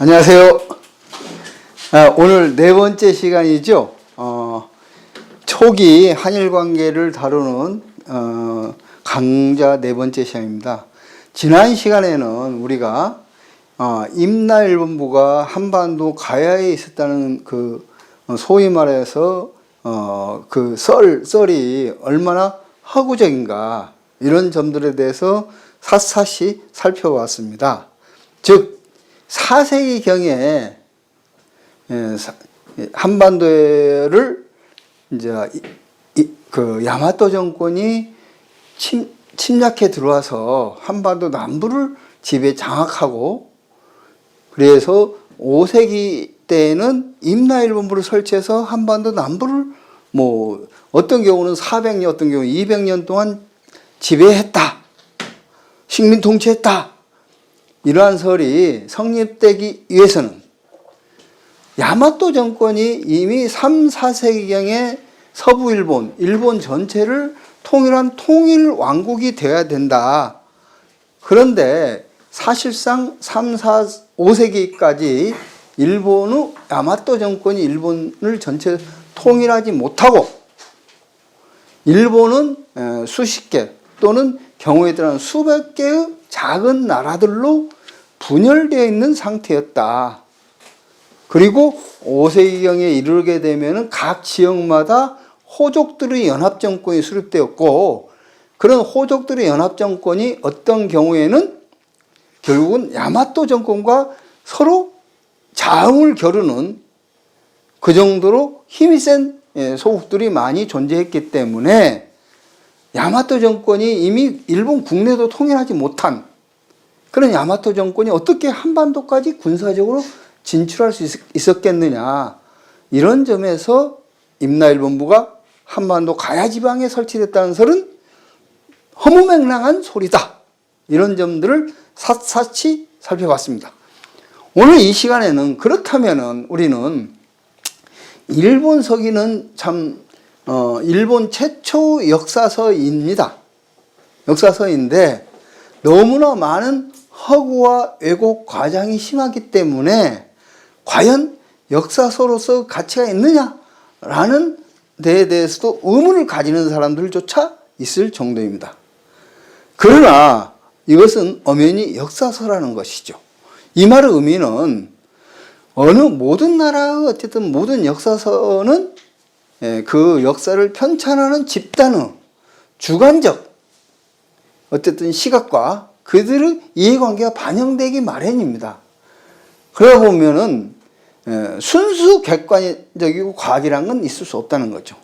안녕하세요. 오늘 네 번째 시간이죠. 초기 한일 관계를 다루는 강좌 네 번째 시간입니다. 지난 시간에는 우리가 임나일본부가 한반도 가야에 있었다는 그 소위 말해서 그 썰이 얼마나 허구적인가 이런 점들에 대해서 샅샅이 살펴봤습니다. 즉 4세기경에 한반도를 이제 그 야마토 정권이 침략해 들어와서 한반도 남부를 지배 장악하고, 그래서 5세기 때에는 임나일본부를 설치해서 한반도 남부를 뭐 어떤 경우는 400년, 어떤 경우 200년 동안 지배했다, 식민 통치했다, 이러한 설이 성립되기 위해서는 야마토 정권이 이미 3, 4세기경에 서부 일본 전체를 통일한 통일 왕국이 되어야 된다. 그런데 사실상 3, 4, 5세기까지 야마토 정권이 일본을 전체 통일하지 못하고 일본은 수십 개 또는 경우에 따른 수백 개의 작은 나라들로 분열되어 있는 상태였다. 그리고 5세기경에 이르게 되면 각 지역마다 호족들의 연합정권이 수립되었고, 그런 호족들의 연합정권이 어떤 경우에는 결국은 야마토 정권과 서로 자웅을 겨루는 그 정도로 힘이 센 소국들이 많이 존재했기 때문에 야마토 정권이 이미 일본 국내도 통일하지 못한 그런 야마토 정권이 어떻게 한반도까지 군사적으로 진출할 수 있었겠느냐, 이런 점에서 임나일본부가 한반도 가야 지방에 설치됐다는 설은 허무맹랑한 소리다. 이런 점들을 샅샅이 살펴봤습니다. 오늘 이 시간에는 그렇다면은 우리는 일본 서기는 참 일본 최초 역사서입니다. 역사서인데 너무나 많은 허구와 왜곡 과장이 심하기 때문에 과연 역사서로서 가치가 있느냐라는 데에 대해서도 의문을 가지는 사람들조차 있을 정도입니다. 그러나 이것은 엄연히 역사서라는 것이죠. 이 말의 의미는 모든 나라의 어쨌든 모든 역사서는 그 역사를 편찬하는 집단의 주관적 어쨌든 시각과 그들의 이해관계가 반영되기 마련입니다. 그러다 보면은 순수 객관적이고 과학이라는 건 있을 수 없다는 거죠.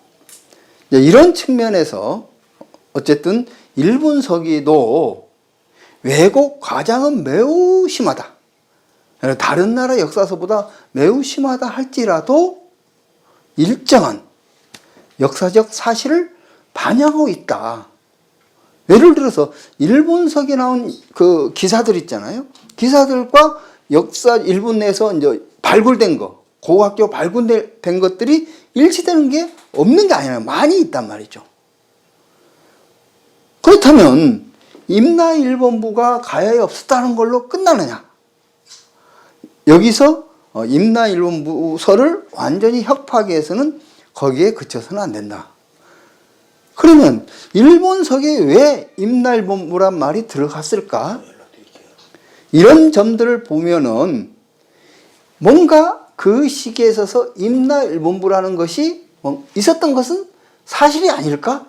이런 측면에서 어쨌든 일본 서기도 왜곡 과장은 매우 심하다, 다른 나라 역사서보다 매우 심하다 할지라도 일정한 역사적 사실을 반영하고 있다. 예를 들어서 일본서기에 나온 그 기사들 있잖아요. 기사들과 역사 일본 내에서 이제 발굴된 거, 고고학교 발굴된 것들이 일치되는 게 없는 게 아니라 많이 있단 말이죠. 그렇다면 임나일본부가 가야에 없었다는 걸로 끝나느냐? 여기서 임나일본부서를 완전히 혁파하기 위해서는 거기에 그쳐서는 안 된다. 그러면 일본서기에 왜 임나일본부란 말이 들어갔을까? 이런 점들을 보면은 뭔가 그 시기에 있어서 임나일본부라는 것이 있었던 것은 사실이 아닐까?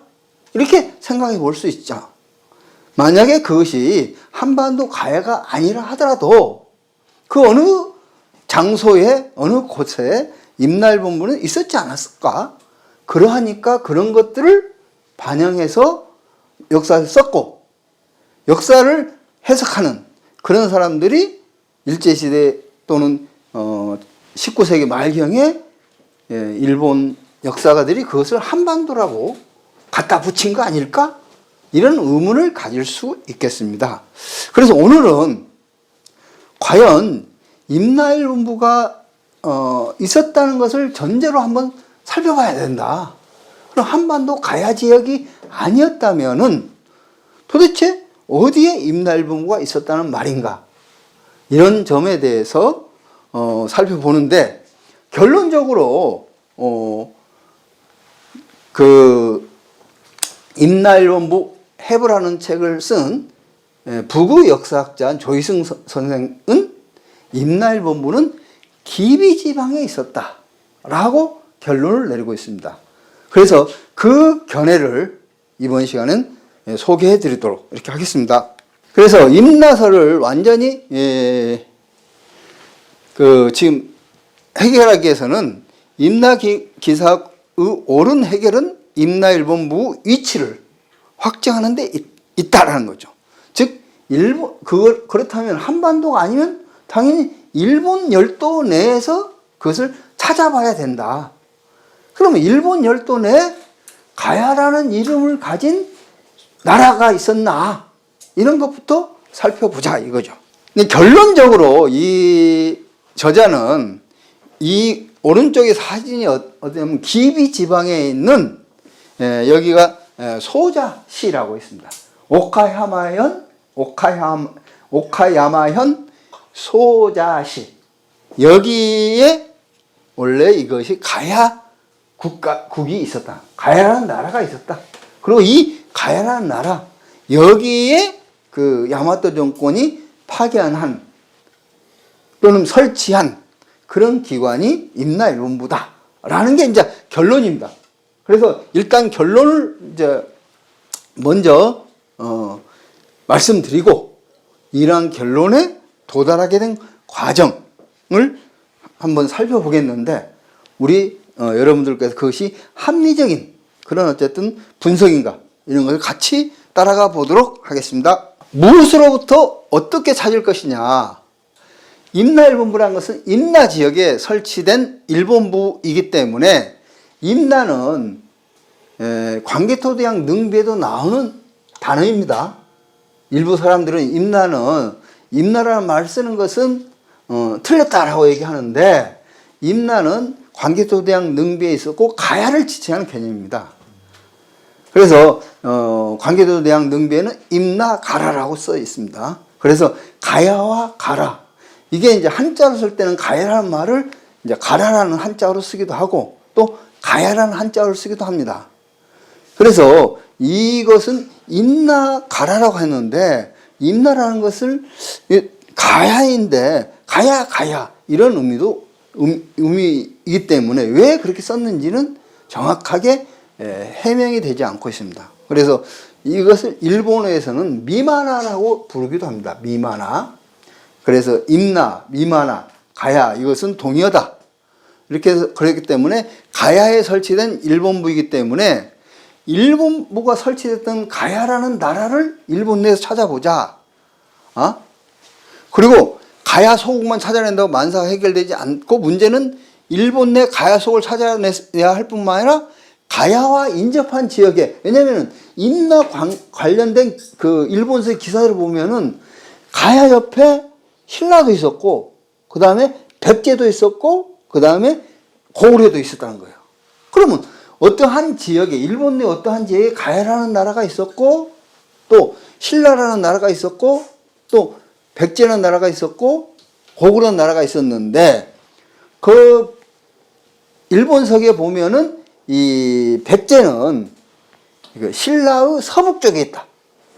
이렇게 생각해 볼 수 있죠. 만약에 그것이 한반도 가야가 아니라 하더라도 그 어느 장소에 어느 곳에 임나일본부는 있었지 않았을까? 그러하니까 그런 것들을 반영해서 역사를 썼고, 역사를 해석하는 그런 사람들이 일제시대 또는 19세기 말경에 일본 역사가들이 그것을 한반도라고 갖다 붙인 거 아닐까? 이런 의문을 가질 수 있겠습니다. 그래서 오늘은 과연 임나일본부가 있었다는 것을 전제로 한번 살펴봐야 된다. 그럼 한반도 가야 지역이 아니었다면은 도대체 어디에 임나일본부가 있었다는 말인가? 이런 점에 대해서 살펴보는데 결론적으로 그 임나일본부 해부라는 책을 쓴 북의 역사학자 조희승 선생은 임나일본부는 기비지방에 있었다라고 결론을 내리고 있습니다. 그래서 그 견해를 이번 시간은 소개해 드리도록 이렇게 하겠습니다. 그래서 임나설을 완전히 지금 해결하기 위해서는 임나기사의 옳은 해결은 임나일본부 위치를 확정하는 데 있다라는 거죠. 즉 그렇다면 한반도가 아니면 당연히 일본 열도 내에서 그것을 찾아봐야 된다. 그러면 일본 열도 내에 가야라는 이름을 가진 나라가 있었나? 이런 것부터 살펴보자 이거죠. 근데 결론적으로 이 저자는 이 오른쪽의 사진이 어디냐면 기비 지방에 있는 여기가 소자시라고 있습니다. 오카야마현 소자시. 여기에 원래 이것이 가야 국이 있었다. 가야라는 나라가 있었다. 그리고 이 가야라는 나라, 여기에 그 야마토 정권이 파견한 또는 설치한 그런 기관이 임나일본부다라는 게 이제 결론입니다. 그래서 일단 결론을 이제 먼저 말씀드리고 이러한 결론에 도달하게 된 과정을 한번 살펴보겠는데 우리 여러분들께서 그것이 합리적인 그런 어쨌든 분석인가 이런 것을 같이 따라가 보도록 하겠습니다. 무엇으로부터 어떻게 찾을 것이냐. 임나일본부라는 것은 임나 지역에 설치된 일본부이기 때문에 임나는 광개토대왕 능비에도 나오는 단어입니다. 일부 사람들은 임나라는 말 쓰는 것은 틀렸다라고 얘기하는데 임나는 광개토대왕 능비에 있었고 가야를 지칭하는 개념입니다. 그래서 광개토대왕 능비에는 임나가라라고 써 있습니다. 그래서 가야와 가라, 이게 이제 한자로 쓸 때는 가야라는 말을 이제 가라라는 한자로 쓰기도 하고 또 가야라는 한자로 쓰기도 합니다. 그래서 이것은 임나가라라고 했는데 임나라는 것을 가야인데 가야 이런 의미이기 때문에 왜 그렇게 썼는지는 정확하게 해명이 되지 않고 있습니다. 그래서 이것을 일본어에서는 미마나라고 부르기도 합니다. 미마나. 그래서 임나, 미마나, 가야 이것은 동의어다. 이렇게 해서 그렇기 때문에 가야에 설치된 일본부이기 때문에 일본부가 설치됐던 가야라는 나라를 일본 내에서 찾아보자. 그리고 가야 소국만 찾아낸다고 만사가 해결되지 않고 문제는 일본 내 가야 소국을 찾아내야 할 뿐만 아니라 가야와 인접한 지역에, 왜냐면은 임나 관련된 그 일본서의 기사들을 보면은 가야 옆에 신라도 있었고 그 다음에 백제도 있었고 그 다음에 고구려도 있었다는 거예요. 그러면 어떠한 지역에, 일본 내 어떠한 지역에 가야라는 나라가 있었고 또 신라라는 나라가 있었고 또 백제라는 나라가 있었고 고구려라는 나라가 있었는데 그 일본서기에 보면은 이 백제는 신라의 서북 쪽에 있다.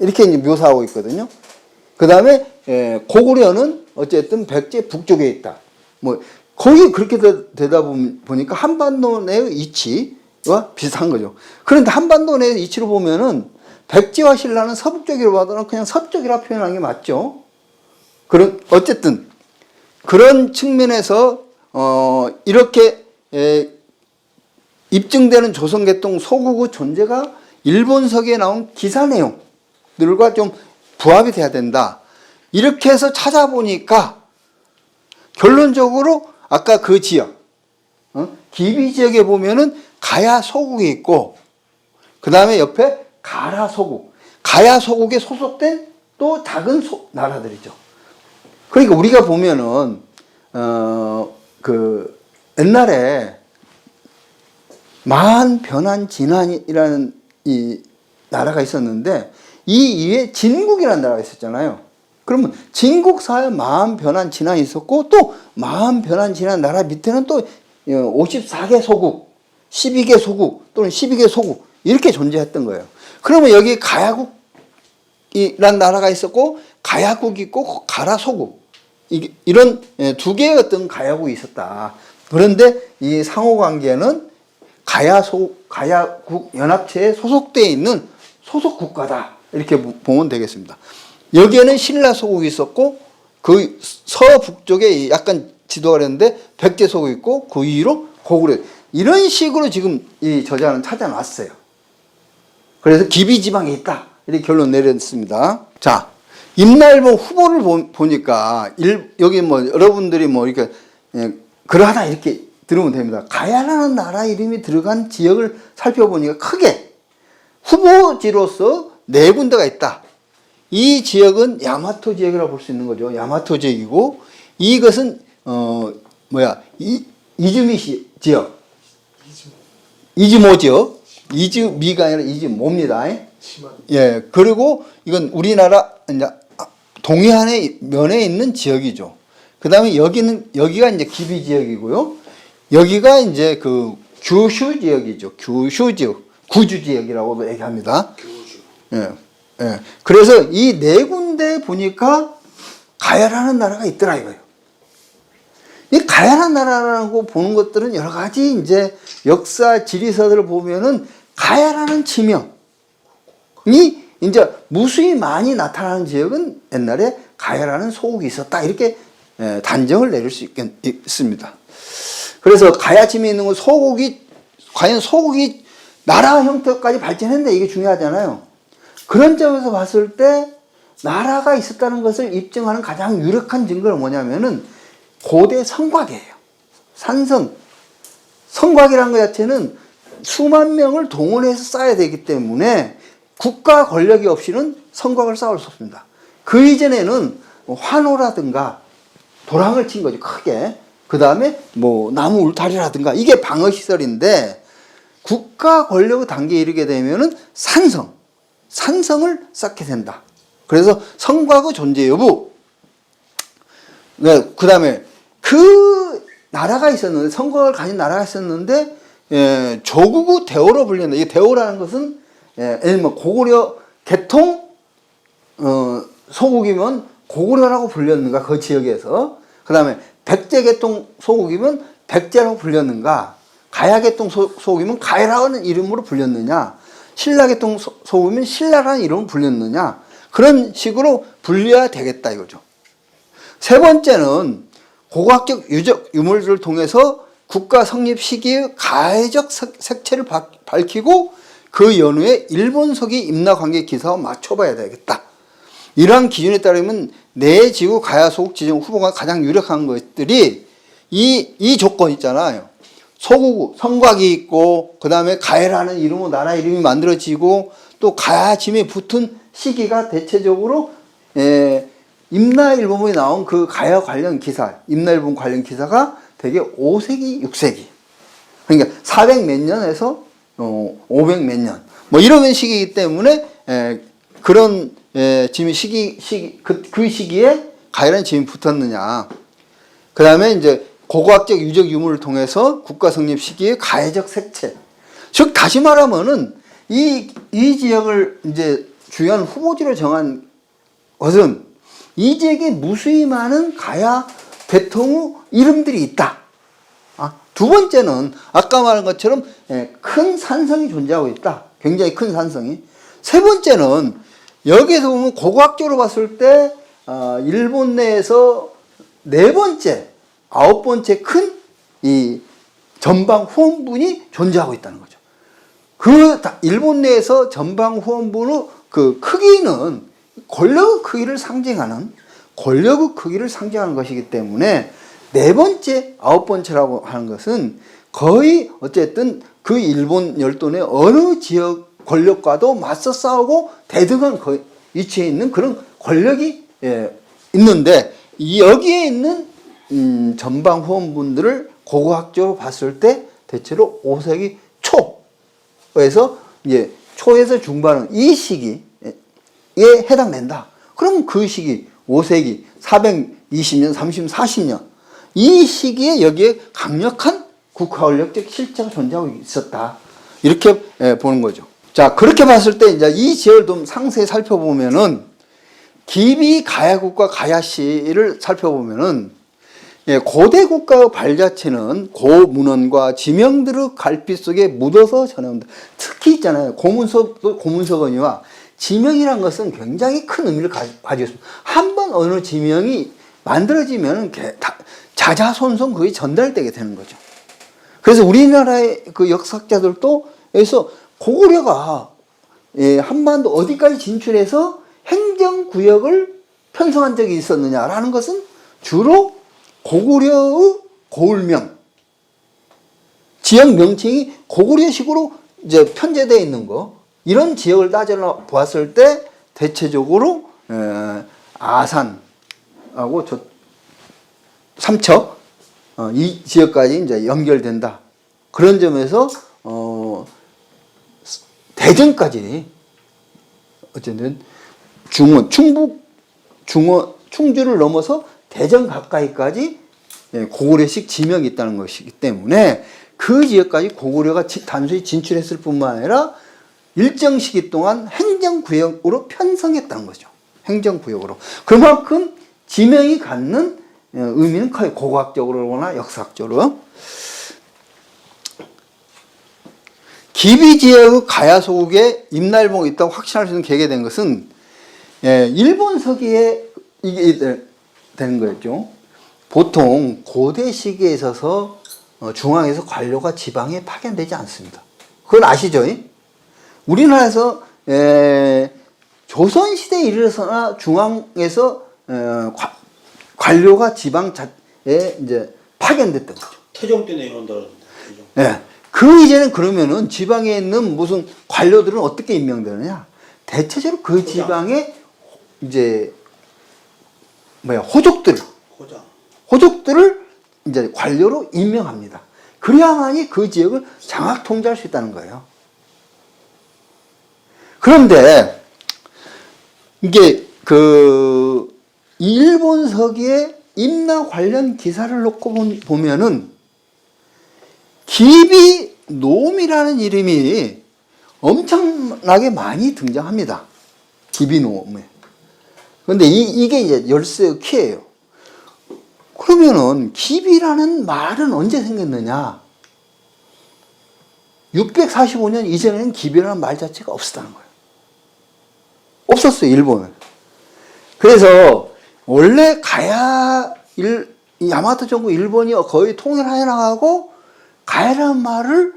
이렇게 이제 묘사하고 있거든요. 그 다음에 고구려는 어쨌든 백제 북쪽에 있다. 뭐 거기 그렇게 되다 보니까 한반도 내의 위치와 비슷한 거죠. 그런데 한반도 내의 위치로 보면은 백제와 신라는 서북 쪽이라고 하더라도 그냥 서쪽이라 표현하는 게 맞죠. 어쨌든 그런 측면에서 이렇게 입증되는 조선계통 소국의 존재가 일본서기에 나온 기사 내용들과 좀 부합이 돼야 된다. 이렇게 해서 찾아보니까 결론적으로 아까 그 지역, 기비 지역에 보면은 가야 소국이 있고 그 다음에 옆에 가라 소국, 가야 소국에 소속된 또 작은 나라들이죠. 그러니까 우리가 보면은 그 옛날에 만 변한 진한이라는 이 나라가 있었는데 이 이에 진국이라는 나라가 있었잖아요. 그러면 진국사회 마음 변환 진앙이 있었고 또 마음 변환 진앙 나라 밑에는 또 54개 소국, 12개 소국 또는 12개 소국 이렇게 존재했던 거예요. 그러면 여기 가야국이란 나라가 있었고 가야국이 있고 가라 소국 이런 두 개의 어떤 가야국이 있었다. 그런데 이 상호관계는 가야국 연합체에 소속되어 있는 소속 국가다. 이렇게 보면 되겠습니다. 여기에는 신라 소국이 있었고 그 서북쪽에 약간 지도가 그랬는데 백제 소국이 있고 그 위로 고구려 이런 식으로 지금 이 저자는 찾아놨어요. 그래서 기비지방에 있다. 이렇게 결론 내렸습니다. 자, 임나일본 후보를 보니까 여기 뭐 여러분들이 뭐 이렇게 그러하다 이렇게 들으면 됩니다. 가야라는 나라 이름이 들어간 지역을 살펴보니까 크게 후보지로서 네 군데가 있다. 이 지역은 야마토 지역이라고 볼 수 있는 거죠. 야마토 지역이고 이것은 이즈미 지역, 이즈모 지역, 이즈미가 아니라 이즈모입니다. 예, 그리고 이건 우리나라 동해안의 면에 있는 지역이죠. 그 다음에 여기가 이제 기비 지역이고요. 여기가 이제 그 규슈 지역이죠. 규슈 지역, 구주 지역이라고도 얘기합니다. 예, 예. 그래서 이 네 군데 보니까 가야라는 나라가 있더라 이거예요. 이 가야라는 나라라고 보는 것들은 여러 가지 이제 역사 지리서들을 보면은 가야라는 지명이 이제 무수히 많이 나타나는 지역은 옛날에 가야라는 소국이 있었다 이렇게 단정을 내릴 수 있습니다. 그래서 가야 지명이 있는 건 과연 소국이 나라 형태까지 발전했는데 이게 중요하잖아요. 그런 점에서 봤을 때 나라가 있었다는 것을 입증하는 가장 유력한 증거는 뭐냐면은 고대 성곽이에요. 성곽이라는 것 자체는 수만 명을 동원해서 쌓아야 되기 때문에 국가 권력이 없이는 성곽을 쌓을 수 없습니다. 그 이전에는 환호라든가 도랑을 친 거죠, 크게. 그 다음에 뭐 나무 울타리라든가 이게 방어시설인데 국가 권력의 단계에 이르게 되면은 산성을 쌓게 된다. 그래서 성곽의 존재 여부. 네, 그 다음에 그 나라가 있었는데, 성곽을 가진 나라가 있었는데, 조국의 대오로 불린다. 이 대오라는 것은, 예를 들면 고구려 개통, 소국이면 고구려라고 불렸는가, 그 지역에서. 그 다음에 백제 개통 소국이면 백제라고 불렸는가, 가야 개통 소국이면 가야라는 이름으로 불렸느냐, 신라 개통 소국이면 신라라는 이름으로 불렸느냐, 그런 식으로 분류해야 되겠다 이거죠. 세 번째는 고고학적 유물들을 통해서 국가 성립 시기의 가해적 색채를 밝히고 그 연후에 일본서기 임나관계 기사와 맞춰봐야 되겠다. 이러한 기준에 따르면 내지구 가야 소국 지정 후보가 가장 유력한 것들이 이 조건 있잖아요. 소국, 성곽이 있고 그 다음에 가야라는 이름으로 나라 이름이 만들어지고 또 가야 짐에 붙은 시기가 대체적으로 임나일본에 나온 그 가야 관련 기사, 임나일본 관련 기사가 대개 5세기, 6세기. 그러니까 400 몇 년에서 500 몇 년. 뭐 이런 시기이기 때문에 그런 짐이 그 시기에 가야라는 짐이 붙었느냐. 그 다음에 이제 고고학적 유적 유물을 통해서 국가 성립 시기의 가해적 색채. 즉 다시 말하면은 이 지역을 이제 주요한 후보지로 정한 것은 이 지역에 무수히 많은 가야 계통의 이름들이 있다. 두 번째는 아까 말한 것처럼 큰 산성이 존재하고 있다. 굉장히 큰 산성이. 세 번째는 여기에서 보면 고고학적으로 봤을 때 일본 내에서 네 번째, 아홉 번째 큰 이 전방 후원분이 존재하고 있다는 거죠. 그 일본 내에서 전방 후원분의 그 크기는 권력의 크기를 상징하는 것이기 때문에 네 번째, 아홉 번째라고 하는 것은 거의 어쨌든 그 일본 열도의 어느 지역 권력과도 맞서 싸우고 대등한 위치에 있는 그런 권력이 있는데 여기에 있는 전방 후원분들을 고고학적으로 봤을 때 대체로 5세기 초에서 초에서 중반은 이 시기에 해당된다. 그럼 그 시기 5세기 420년, 30년, 40년 이 시기에 여기에 강력한 국가권력적 실체가 존재하고 있었다. 이렇게 보는 거죠. 자, 그렇게 봤을 때 이제 이 지역을 좀 상세히 살펴보면은 기비 가야국과 가야시를 살펴보면은 고대 국가의 발자취는 고문헌과 지명들의 갈빛 속에 묻어서 전해온다. 특히 있잖아요. 고문서건이와 지명이란 것은 굉장히 큰 의미를 가지고 있습니다. 한번 어느 지명이 만들어지면 자자손손 그게 전달되게 되는 거죠. 그래서 우리나라의 그 역사학자들도 여기서 고구려가 한반도 어디까지 진출해서 행정구역을 편성한 적이 있었느냐라는 것은 주로 고구려의 고을명, 지역 명칭이 고구려식으로 이제 편제되어 있는 거, 이런 지역을 따져 보았을 때 대체적으로 아산하고 삼척 이 지역까지 이제 연결된다. 그런 점에서 대전까지 어쨌든 충주를 넘어서 대전 가까이까지 고구려식 지명이 있다는 것이기 때문에 그 지역까지 고구려가 단순히 진출했을 뿐만 아니라 일정 시기 동안 행정구역으로 편성했다는 거죠. 행정구역으로. 그만큼 지명이 갖는 의미는 커요. 고고학적으로나 역사학적으로. 기비 지역의 가야소국에 임날봉이 있다고 확신할 수 있는 계기가 된 것은 일본 서기에 이게 되는 거였죠. 보통 고대 시기에 있어서 중앙에서 관료가 지방에 파견되지 않습니다. 그건 아시죠? 우리나라에서 조선시대에 이르러서나 중앙에서 관료가 지방에 이제 파견됐던 거죠. 태종 때는 이런다는데. 네. 그 이전엔 그러면은 지방에 있는 무슨 관료들은 어떻게 임명되느냐? 대체적으로 그 지방에 이제 호족들을 이제 관료로 임명합니다. 그래야만이 그 지역을 장악 통제할 수 있다는 거예요. 그런데 이게 그 일본 서기의 임나 관련 기사를 놓고 보면은 기비노음이라는 이름이 엄청나게 많이 등장합니다. 기비노음에. 그런데 이게 이제 열쇠의 키예요. 그러면은 기비라는 말은 언제 생겼느냐? 645년 이전에는 기비라는 말 자체가 없었다는 거예요. 없었어요, 일본은. 그래서 원래 야마토 정부 일본이 거의 통일해 나가고 가야라는 말을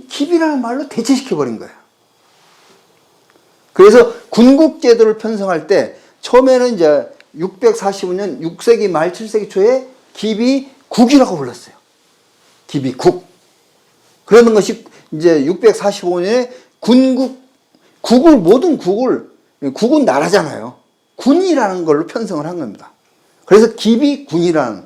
기비라는 말로 대체시켜버린 거예요. 그래서 군국제도를 편성할 때 처음에는 이제 645년 6세기 말 7세기 초에 기비국이라고 불렀어요. 기비국. 그러는 것이 이제 645년에 국은 나라잖아요. 군이라는 걸로 편성을 한 겁니다. 그래서 기비군이라는.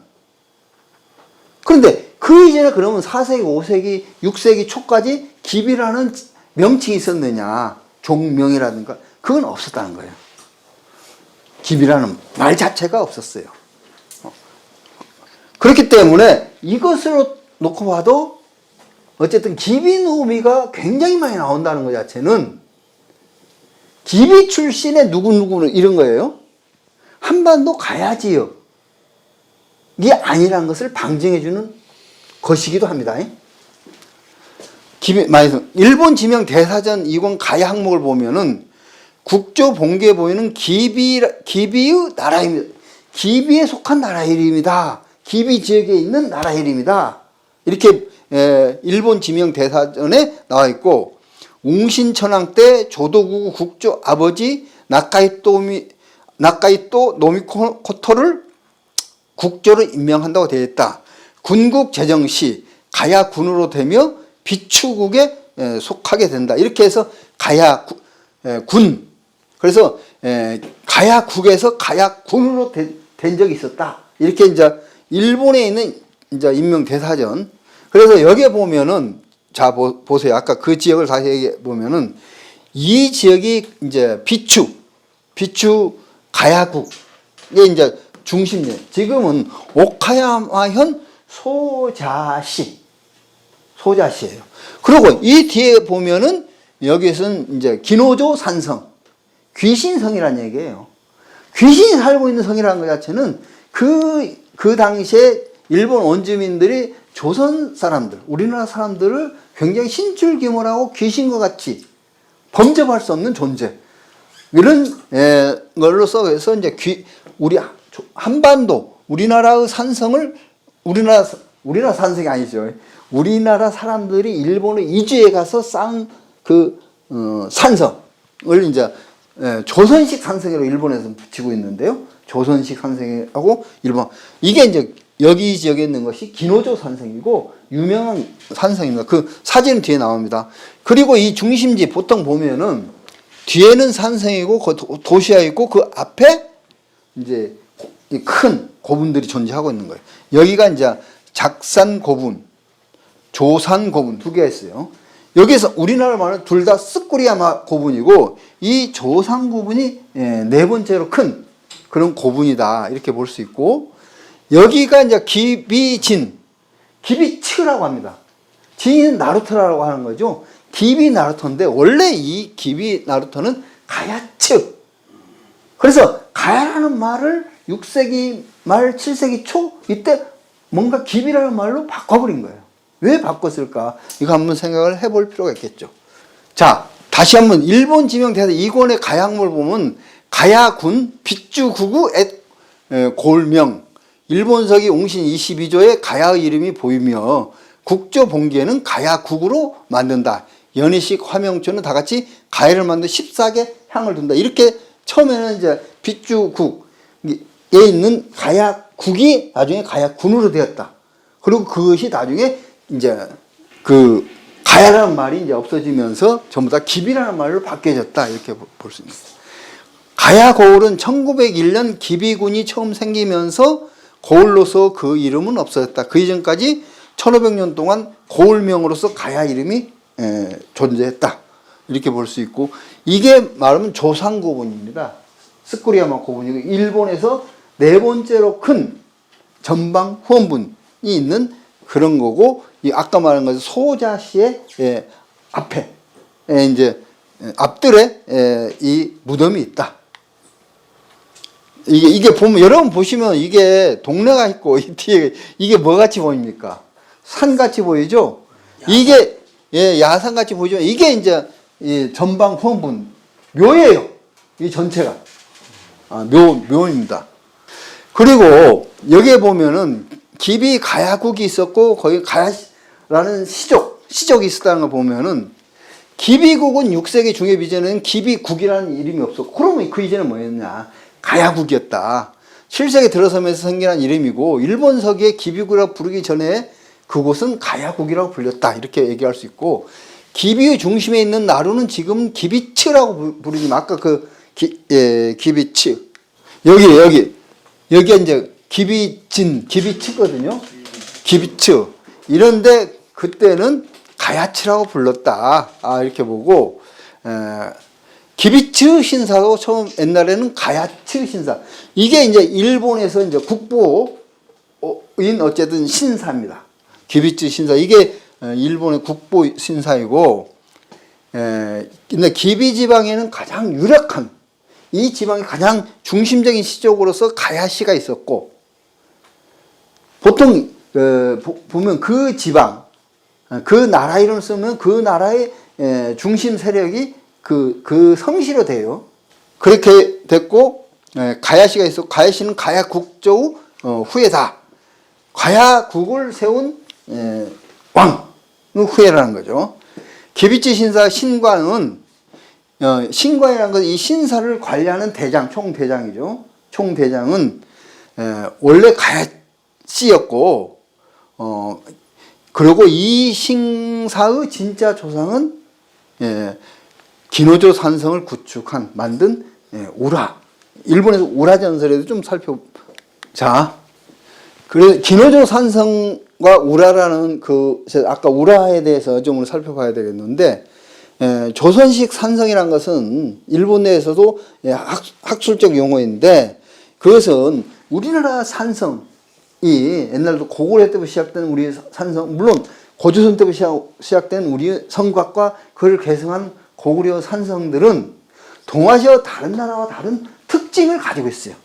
그런데 그 이전에 그러면 4세기, 5세기, 6세기 초까지 기비라는 명칭이 있었느냐, 종명이라든가, 그건 없었다는 거예요. 기비라는 말 자체가 없었어요. 그렇기 때문에 이것으로 놓고 봐도 어쨌든 기비노미가 굉장히 많이 나온다는 것 자체는 기비 출신의 누구누구는 이런 거예요. 한반도 가야지요. 이게 아니라는 것을 방증해주는 것이기도 합니다. 일본 지명 대사전 2권 가야 항목을 보면은 국조 본계에 보이는 기비의 나라 이름입니다. 기비에 속한 나라 이름이다. 기비 지역에 있는 나라 이름이다. 이렇게 일본 지명 대사전에 나와 있고, 웅신천황 때 조도국 국조 아버지 나카이토 노미코토를 국조로 임명한다고 되어 있다. 군국 제정 시 가야군으로 되며 비추국에 속하게 된다. 이렇게 해서 가야군. 그래서 가야국에서 가야군으로 된 적이 있었다. 이렇게 이제 일본에 있는 이제 임명 대사전. 그래서 여기에 보면은 자 보세요. 아까 그 지역을 다시 보면은 이 지역이 이제 비추 가야국 이제 중심이에요. 지금은 오카야마현 소자시예요. 그리고 이 뒤에 보면은 여기서는 이제 기노조 산성, 귀신성이라는 얘기예요. 귀신이 살고 있는 성이라는 것 자체는 그 당시에 일본 원주민들이 조선 사람들, 우리나라 사람들을 굉장히 신줄기모라고 귀신과 같이 범접할 수 없는 존재. 이런 걸로 써서 이제 우리 한반도, 우리나라의 산성을 우리나라 산성이 아니죠. 우리나라 사람들이 일본에 이주해 가서 쌓은 산성을 이제 조선식 산성이라고 일본에서 붙이고 있는데요. 조선식 산성이라고 일본. 이게 이제 여기 지역에 있는 것이 기노조 산성이고 유명한 산성입니다. 그 사진은 뒤에 나옵니다. 그리고 이 중심지 보통 보면은 뒤에는 산성이고 도시가 있고 그 앞에 이제 큰 고분들이 존재하고 있는 거예요. 여기가 이제 작산 고분, 조산 고분 두 개가 있어요. 여기서 우리나라 말은 둘 다 스쿠리야마 고분이고 이 조산 고분이 네 번째로 큰 그런 고분이다 이렇게 볼 수 있고 여기가 이제 기비츠라고 합니다. 진은 나루토라고 하는 거죠. 기비 나루토인데 원래 이 기비 나루토는 가야츠. 그래서 가야라는 말을 6세기 말 7세기 초 이때 뭔가 기비라는 말로 바꿔버린 거예요. 왜 바꿨을까? 이거 한번 생각을 해볼 필요가 있겠죠. 자, 다시 한번 일본 지명 대사 2권의 가야학물 보면 가야군 빗주구구 골명 일본서기 옹신 22조에 가야의 이름이 보이며 국조봉기에는 가야국으로 만든다. 연희식 화명초는 다 같이 가야를 만든 14개 향을 둔다. 이렇게 처음에는 이제 빗주국에 있는 가야국이 나중에 가야군으로 되었다. 그리고 그것이 나중에 이제 그 가야라는 말이 이제 없어지면서 전부 다 기비라는 말로 바뀌어졌다. 이렇게 볼 수 있습니다. 가야 고을은 1901년 기비군이 처음 생기면서 고을로서 그 이름은 없어졌다. 그 이전까지 1500년 동안 고을명으로서 가야 이름이 존재했다. 이렇게 볼 수 있고 이게 말하면 조상 고분입니다. 스쿠리야마 고분이고 일본에서 네 번째로 큰 전방 후원분이 있는 그런 거고 이 아까 말한 것은 소자시의 앞에 이제 앞들에 이 무덤이 있다. 이게 보면 여러분 보시면 이게 동네가 있고 이 뒤에 이게 뭐 같이 보입니까? 산 같이 보이죠? 이게 야산 같이 보이죠? 이게 이제 이 전방 후원분 묘예요. 이 전체가 묘입니다. 그리고 여기에 보면은 기비 가야국이 있었고 거기 가야라는 시족이 있었다는 걸 보면은 기비국은 6세기 중엽 이전에는 기비국이라는 이름이 없었고 그러면 그 이전에 뭐였냐? 가야국이었다. 7세기 들어서면서 생겨난 이름이고 일본 서기에 기비국이라고 부르기 전에 그곳은 가야국이라고 불렸다. 이렇게 얘기할 수 있고 기비의 중심에 있는 나루는 지금 기비츠라고 부르지만 아까 기비츠 여기 이제 기비츠거든요. 기비츠 이런데 그때는 가야츠라고 불렀다. 이렇게 보고 기비츠 신사도 처음 옛날에는 가야츠 신사. 이게 이제 일본에서 이제 국보인 어쨌든 신사입니다. 기비츠 신사. 이게 일본의 국보 신사이고, 근데 기비 지방에는 가장 유력한 이 지방의 가장 중심적인 시족으로서 가야시가 있었고, 보통 보면 그 지방, 그 나라 이름을 쓰면 그 나라의 중심 세력이 그 성시로 돼요. 그렇게 됐고 가야시가 있었고 가야시는 가야국조 후예다. 가야국을 세운 왕의 후예라는 거죠. 기비치 신사 신관은 신관이라는 것은 이 신사를 관리하는 대장, 총대장이죠. 총대장은 원래 가야시였고 그리고 이 신사의 진짜 조상은 기노조 산성을 만든 우라. 일본에서 우라 전설에도 좀 살펴보자. 그래서 기노조 산성과 우라라는 아까 우라에 대해서 좀 살펴봐야 되겠는데, 조선식 산성이라는 것은 일본 내에서도 학술적 용어인데, 그것은 우리나라 산성이 옛날도 고구려 때부터 시작된 우리 산성, 물론 고조선 때부터 시작된 우리 성곽과 그를 계승한 고구려 산성들은 동아시아 다른 나라와 다른 특징을 가지고 있어요.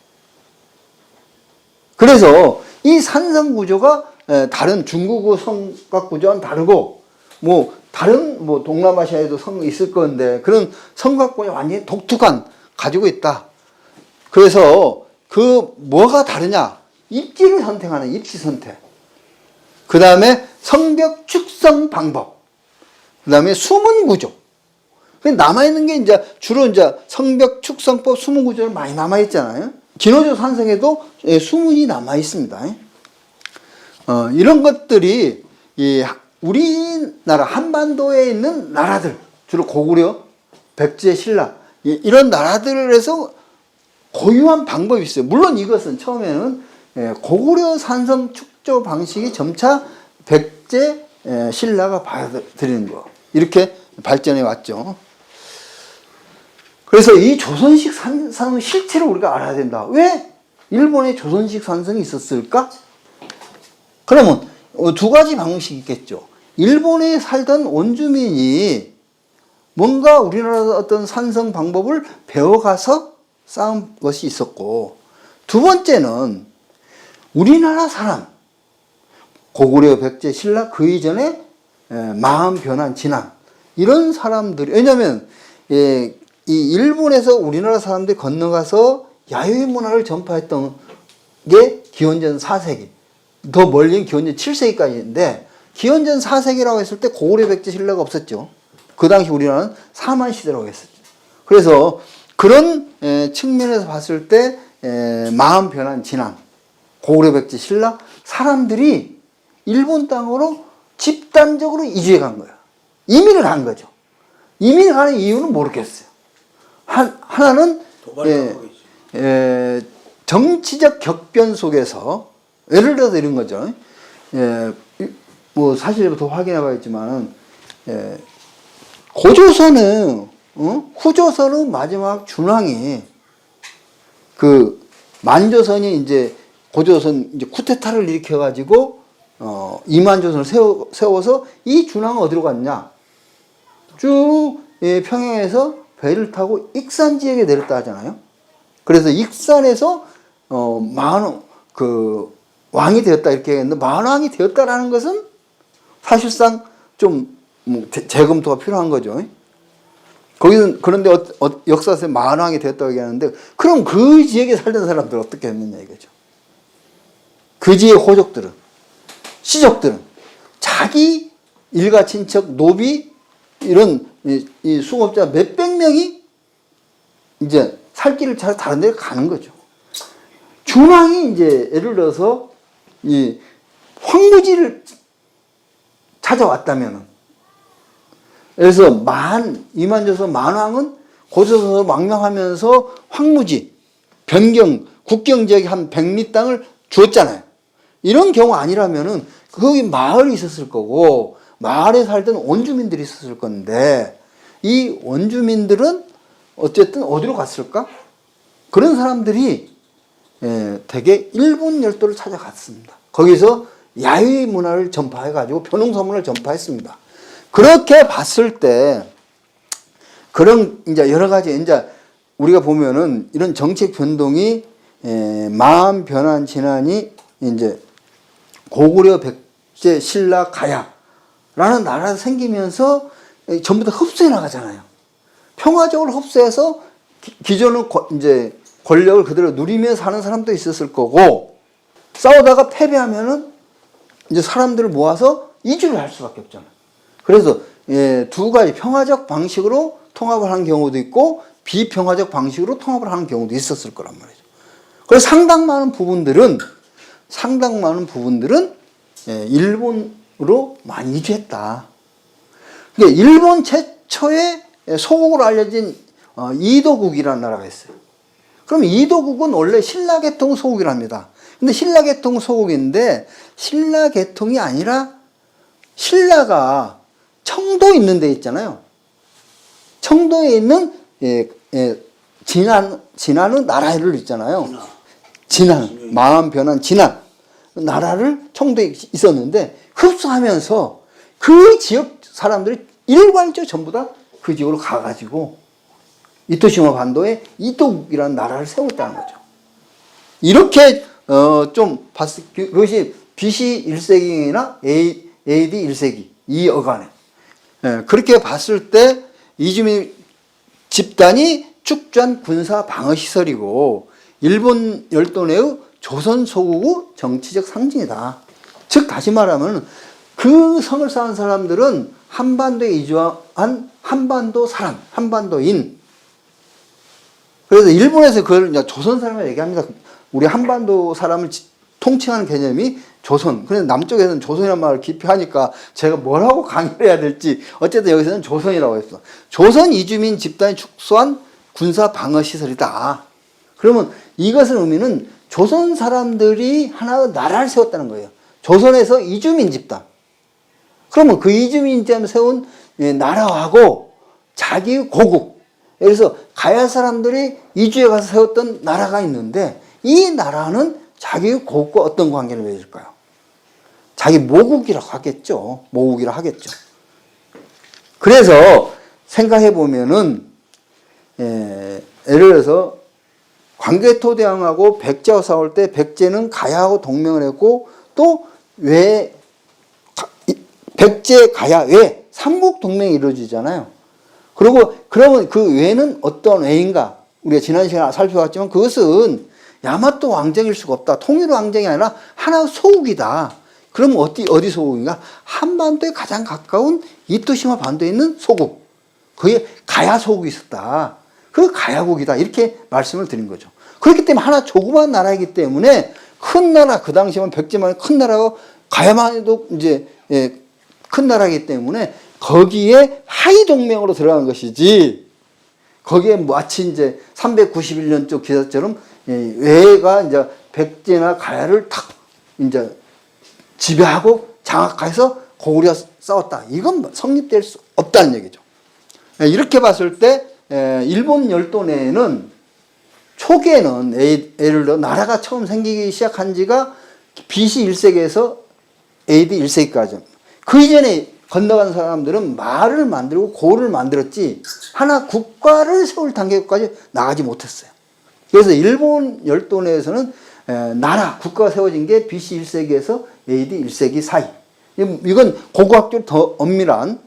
그래서 이 산성 구조가 다른 중국의 성곽 구조와는 다르고, 뭐 다른 뭐 동남아시아에도 성이 있을 건데 그런 성곽 구조가 완전히 독특한 가지고 있다. 그래서 그 뭐가 다르냐? 입지를 선택하는 입지 선택. 그 다음에 성벽 축성 방법. 그 다음에 수문 구조. 남아있는 게 이제 주로 이제 성벽 축성법 수문 구조를 많이 남아있잖아요. 진호조 산성에도 수문이 남아있습니다. 이런 것들이 이 우리나라 한반도에 있는 나라들, 주로 고구려, 백제, 신라, 이런 나라들에서 고유한 방법이 있어요. 물론 이것은 처음에는 고구려 산성 축조 방식이 점차 백제, 신라가 받아들이는 거, 이렇게 발전해 왔죠. 그래서 이 조선식 산성 실체를 우리가 알아야 된다. 왜 일본에 조선식 산성이 있었을까? 그러면 두 가지 방식이 있겠죠. 일본에 살던 원주민이 뭔가 우리나라 어떤 산성 방법을 배워가서 쌓은 것이 있었고, 두 번째는 우리나라 사람, 고구려, 백제, 신라 그 이전에 마음 변한 진안, 이런 사람들이, 왜냐하면 이 일본에서 우리나라 사람들이 건너가서 야유회 문화를 전파했던 게 기원전 4세기, 더 멀리는 기원전 7세기까지인데, 기원전 4세기라고 했을 때 고구려, 백제, 신라가 없었죠. 그 당시 우리나라는 사만 시대라고 했었죠. 그래서 그런 측면에서 봤을 때 마음 변한 진안, 고구려, 백제, 신라 사람들이 일본 땅으로 집단적으로 이주해 간 거예요. 이민을 간 거죠. 이민을 가는 이유는 모르겠어요. 하나는 정치적 격변 속에서, 예를 들어서 이런 거죠. 뭐 사실부터 확인해 봐야겠지만, 고조선은, 후조선은 마지막 준왕이 그 만조선이 이제 고조선 이제 쿠데타를 일으켜가지고 이만조선을 세워서 이 준왕은 어디로 갔냐? 쭉 평양에서 배를 타고 익산 지역에 내렸다 하잖아요. 그래서 익산에서 왕이 되었다 이렇게 했는데, 만왕이 되었다라는 것은 사실상 좀 재검토가 필요한 거죠. 거기는 그런데 역사에서 만왕이 되었다고 얘기하는데, 그럼 그 지역에 살던 사람들 어떻게 했느냐 이거죠. 그 지역 호족들은, 시족들은 자기 일가 친척 노비 이런 이 수급자 몇백 명이 이제 살 길을 찾아 다른 데 가는 거죠. 준왕이 이제 예를 들어서 이 황무지를 찾아왔다면은, 그래서 이만조선 만왕은 고조선으로 망명하면서 황무지, 변경, 국경 지역에 한 100리 땅을 주었잖아요. 이런 경우 아니라면은 거기 마을이 있었을 거고, 마을에 살던 원주민들이 있었을 건데, 이 원주민들은 어쨌든 어디로 갔을까? 그런 사람들이 대개 일본 열도를 찾아갔습니다. 거기서 야유회 문화를 전파해가지고 변홍서문을 전파했습니다. 그렇게 봤을 때, 그런 이제 여러 가지 이제 우리가 보면은 이런 정책 변동이 마음 변한 진안이 이제 고구려, 백제, 신라, 가야라는 나라가 생기면서 전부 다 흡수해 나가잖아요. 평화적으로 흡수해서 기존의 이제 권력을 그대로 누리며 사는 사람도 있었을 거고, 싸우다가 패배하면은 이제 사람들을 모아서 이주를 할 수밖에 없잖아요. 그래서 두 가지 평화적 방식으로 통합을 하는 경우도 있고 비평화적 방식으로 통합을 하는 경우도 있었을 거란 말이죠. 그래서 상당 많은 부분들은 일본으로 많이 이주했다. 그러니까 일본 최초의 소국으로 알려진 이도국이라는 나라가 있어요. 그럼 이도국은 원래 신라계통 소국이랍니다. 근데 신라계통 소국인데, 신라계통이 아니라 신라가 청도에 있는 데 있잖아요. 청도에 있는 진안의 나라를 있잖아요. 마음 변한 진안 나라를 청도에 있었는데 흡수하면서 그 지역 사람들이 일괄적으로 전부 다 그 지역으로 가가지고 이토시마 반도에 이토국이라는 나라를 세웠다는 거죠. 이렇게 좀 봤을 그것이 BC 1세기나 AD 1세기 이 어간에 그렇게 봤을 때 이주민 집단이 축전 군사 방어 시설이고 일본 열도 내의 조선 소국의 정치적 상징이다. 즉 다시 말하면 그 성을 쌓은 사람들은 한반도에 이주한 한반도 사람, 한반도인. 그래서 일본에서 그걸 이제 조선 사람을 얘기합니다. 우리 한반도 사람을 통칭하는 개념이 조선. 그런데 남쪽에서는 조선이라는 말을 깊이 하니까 제가 뭐라고 강의를 해야 될지 어쨌든 여기서는 조선이라고 했어. 조선 이주민 집단이 축소한 군사 방어 시설이다. 그러면 이것의 의미는 조선 사람들이 하나의 나라를 세웠다는 거예요. 조선에서 이주민 집단. 그러면 그 이주민 집단을 세운 나라하고 자기 고국. 그래서 가야 사람들이 이주해 가서 세웠던 나라가 있는데 이 나라는 자기 고국과 어떤 관계를 맺을까요? 자기 모국이라고 하겠죠. 모국이라고 하겠죠. 그래서 생각해 보면은 예를 들어서 광개토대왕하고 백제와 싸울 때 백제는 가야하고 동맹을 했고 또 왜 백제 가야 왜 삼국 동맹이 이루어지잖아요. 그리고 그러면 그 왜는 어떤 왜인가? 우리가 지난 시간에 살펴봤지만 그것은 야마토 왕정일 수가 없다. 통일 왕정이 아니라 하나의 소국이다. 그럼 어디 소국인가? 한반도에 가장 가까운 이토시마 반도에 있는 소국. 그게 가야 소국이 있었다. 그 가야국이다. 이렇게 말씀을 드린 거죠. 그렇기 때문에 하나 조그만 나라이기 때문에 큰 나라, 그 당시에만 백제만 큰 나라고 가야만 해도 이제 큰 나라이기 때문에 거기에 하위 동맹으로 들어간 것이지 거기에 마치 이제 391년쪽 기사처럼 외가 이제 백제나 가야를 탁 이제 지배하고 장악해서 고구려 싸웠다. 이건 성립될 수 없다는 얘기죠. 이렇게 봤을 때 일본 열도 내에는 초기에는 예를 들어 나라가 처음 생기기 시작한 지가 BC 1세기에서 AD 1세기까지. 그 이전에 건너간 사람들은 말을 만들고 고를 만들었지 하나 국가를 세울 단계까지 나가지 못했어요. 그래서 일본 열도 내에서는 나라, 국가가 세워진 게 BC 1세기에서 AD 1세기 사이. 이건 고고학적으로 더 엄밀한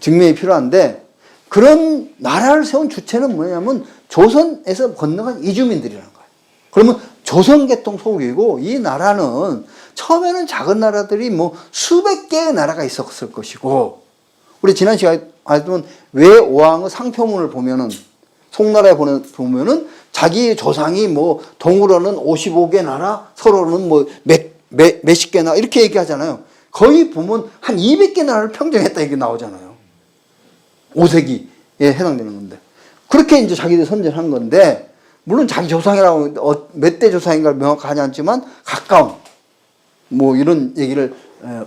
증명이 필요한데 그런 나라를 세운 주체는 뭐냐면 조선에서 건너간 이주민들이라는 거예요. 그러면 조선계통 소국이고 이 나라는 처음에는 작은 나라들이 뭐 수백 개의 나라가 있었을 것이고 우리 지난 시간에 알던 외오왕의 상표문을 보면은 송나라에 보면은 자기 조상이 뭐 동으로는 55개 나라, 서로는 뭐 몇십 개 나라 이렇게 얘기하잖아요. 거의 보면 한 200개 나라를 평정했다 이게 나오잖아요. 5세기에 해당되는 건데. 그렇게 이제 자기들이 선전한 건데, 물론 자기 조상이라고 몇 대 조상인가를 명확하지 않지만 가까운, 뭐 이런 얘기를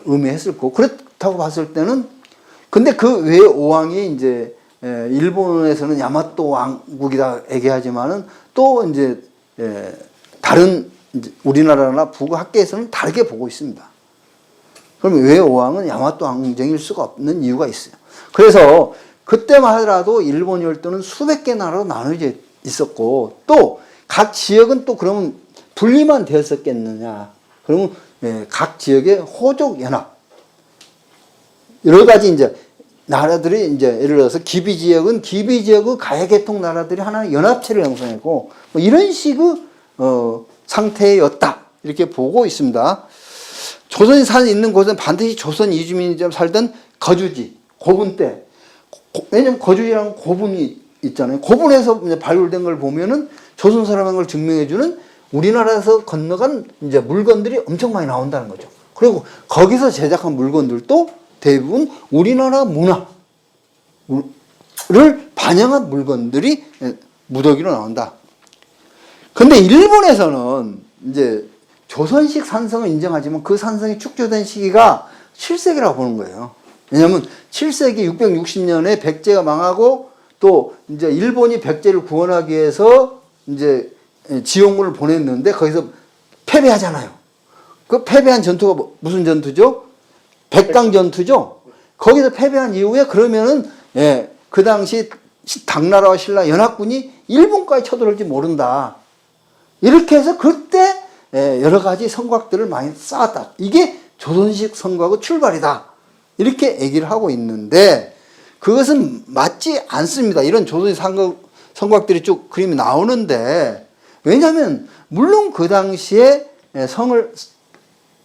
의미했을 거고, 그렇다고 봤을 때는, 근데 그 외 오왕이 이제, 일본에서는 야마토 왕국이다 얘기하지만은 또 이제, 다른 이제 우리나라나 북의 학계에서는 다르게 보고 있습니다. 그럼 외 오왕은 야마토 왕정일 수가 없는 이유가 있어요. 그래서 그때만 하더라도 일본 열도는 수백 개 나라로 나눠져 있었고 또 각 지역은 또 그러면 분리만 되었었겠느냐. 그러면 각 지역의 호족 연합 여러 가지 이제 나라들이 이제 예를 들어서 기비 지역은 기비 지역의 가야계통 나라들이 하나의 연합체를 형성했고 뭐 이런 식의 상태였다 이렇게 보고 있습니다. 조선이 있는 곳은 반드시 조선 이주민이 살던 거주지 고분 때 왜냐면 거주지랑 고분이 있잖아요. 고분에서 이제 발굴된 걸 보면은 조선 사람인 걸 증명해주는 우리나라에서 건너간 이제 물건들이 엄청 많이 나온다는 거죠. 그리고 거기서 제작한 물건들도 대부분 우리나라 문화를 반영한 물건들이 무더기로 나온다. 근데 일본에서는 이제 조선식 산성을 인정하지만 그 산성이 축조된 시기가 7세기라고 보는 거예요. 왜냐하면 7세기 660년에 백제가 망하고 또 이제 일본이 백제를 구원하기 위해서 이제 지용군을 보냈는데 거기서 패배하잖아요. 그 패배한 전투가 무슨 전투죠? 백강 전투죠. 거기서 패배한 이후에 그러면은 그 당시 당나라와 신라 연합군이 일본까지 쳐들어올지 모른다. 이렇게 해서 그때 여러 가지 성곽들을 많이 쌓았다. 이게 조선식 성곽의 출발이다. 이렇게 얘기를 하고 있는데 그것은 맞지 않습니다. 이런 조선식 성곽들이 쭉 그림이 나오는데 왜냐하면 물론 그 당시에 성을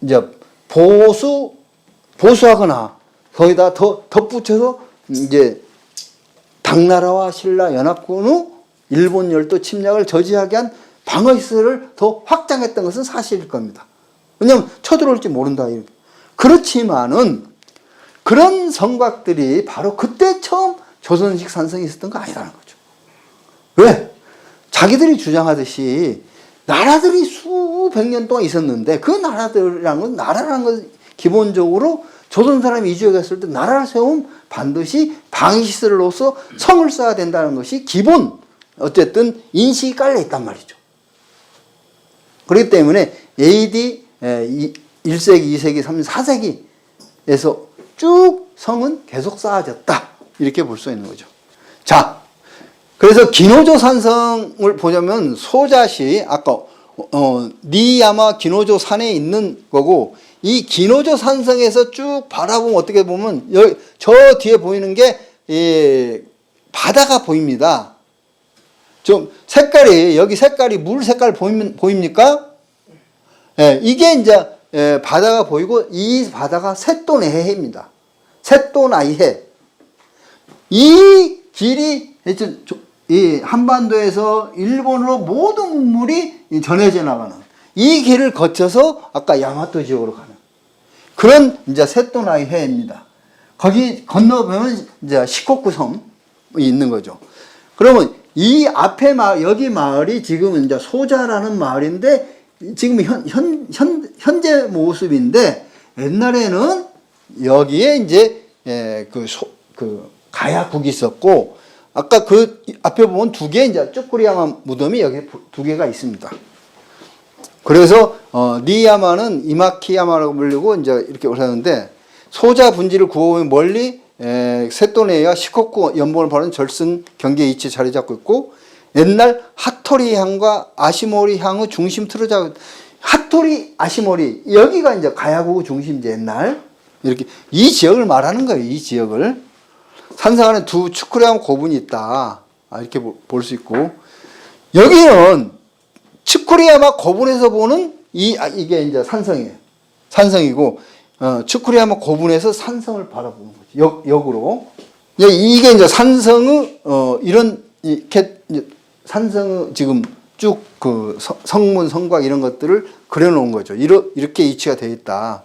이제 보수하거나 거기다 더 덧붙여서 이제 당나라와 신라 연합군의 일본 열도 침략을 저지하게 한 방어시설을 더 확장했던 것은 사실일 겁니다. 왜냐하면 쳐들어올지 모른다. 그렇지만은 그런 성곽들이 바로 그때 처음 조선식 산성이 있었던 거 아니라는 거죠. 왜? 자기들이 주장하듯이 나라들이 수백 년 동안 있었는데 그 나라들이라는 건 나라라는 건 기본적으로 조선 사람이 이주해 갔을 때 나라를 세우면 반드시 방위시설로서 성을 쌓아야 된다는 것이 기본 어쨌든 인식이 깔려 있단 말이죠. 그렇기 때문에 AD 1세기, 2세기, 3세기, 4세기에서 쭉 성은 계속 쌓아졌다. 이렇게 볼 수 있는 거죠. 자, 그래서 기노조 산성을 보자면 소자시 아까 니야마 기노조 산에 있는 거고 이 기노조 산성에서 쭉 바라보면 어떻게 보면 여기 저 뒤에 보이는 게 바다가 보입니다. 좀 색깔이 여기 색깔이 물 색깔 보입니까? 이게 이제 바다가 보이고 이 바다가 셋도네해입니다. 셋도나이해. 이 길이 이 한반도에서 일본으로 모든 문물이 전해져 나가는 이 길을 거쳐서 아까 야마토 지역으로 가는 그런 이제 셋도나이해입니다. 거기 건너보면 이제 시코쿠 섬이 있는 거죠. 그러면 이 앞에 여기 마을이 지금 이제 소자라는 마을인데 지금 현재 모습인데 옛날에는 여기에 이제 그 가야국이 있었고 아까 그 앞에 보면 두 개 이제 쭈꾸리야마 무덤이 여기 두 개가 있습니다. 그래서 니야마는 이마키야마라고 불리고 이제 이렇게 올라가는데 소자 분지를 구워보면 멀리 셋도네와 시코쿠 연봉을 바르는 절승 경계 위치에 자리 잡고 있고 옛날 하토리 향과 아시모리 향의 중심 틀을 잡고 하토리 아시모리 여기가 이제 가야국 중심지 옛날 이렇게 이 지역을 말하는 거예요. 이 지역을 산성 안에 두 츠쿠리야마 고분이 있다 이렇게 볼 수 있고 여기는 츠쿠리야마 고분에서 보는 이게 이제 산성이에요. 산성이고 츠쿠리야마 고분에서 산성을 바라보는 거죠. 역으로 이게 이제 산성의 이런 이렇게 산성의 지금 쭉 그 성문 성곽 이런 것들을 그려놓은 거죠. 이렇게 위치가 되어 있다.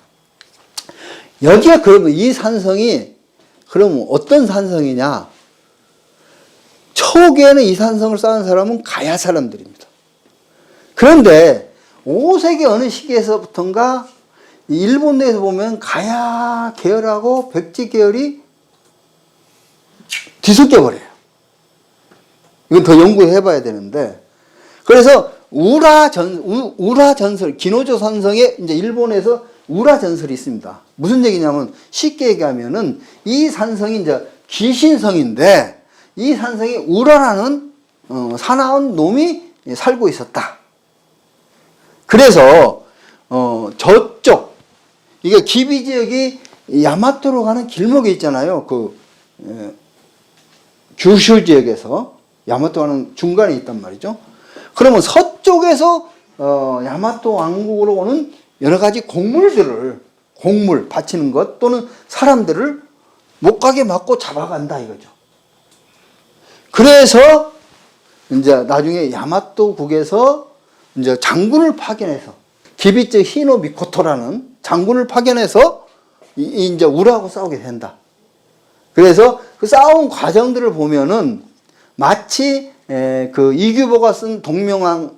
여기가 그러면 이 산성이 그럼 어떤 산성이냐? 초기에는 이 산성을 쌓은 사람은 가야 사람들입니다. 그런데 5세기 어느 시기에서부터인가 일본 내에서 보면 가야 계열하고 백제 계열이 뒤섞여 버려요. 이건 더 연구해 봐야 되는데 그래서 우라 전설 기노조 산성에 이제 일본에서 우라 전설이 있습니다. 무슨 얘기냐면 쉽게 얘기하면은 이 산성이 이제 귀신성인데 이 산성에 우라라는 사나운 놈이 살고 있었다. 그래서 저쪽 이게 기비 지역이 야마토로 가는 길목에 있잖아요. 그 규슈 지역에서 야마토 가는 중간에 있단 말이죠. 그러면 서쪽에서 야마토 왕국으로 오는 여러 가지 곡물 바치는 것 또는 사람들을 못 가게 막고 잡아간다 이거죠. 그래서 이제 나중에 야마토국에서 이제 장군을 파견해서 기비츠 히노 미코토라는 장군을 파견해서 이제 우라하고 싸우게 된다. 그래서 그 싸운 과정들을 보면은 마치 그 이규보가 쓴 동명왕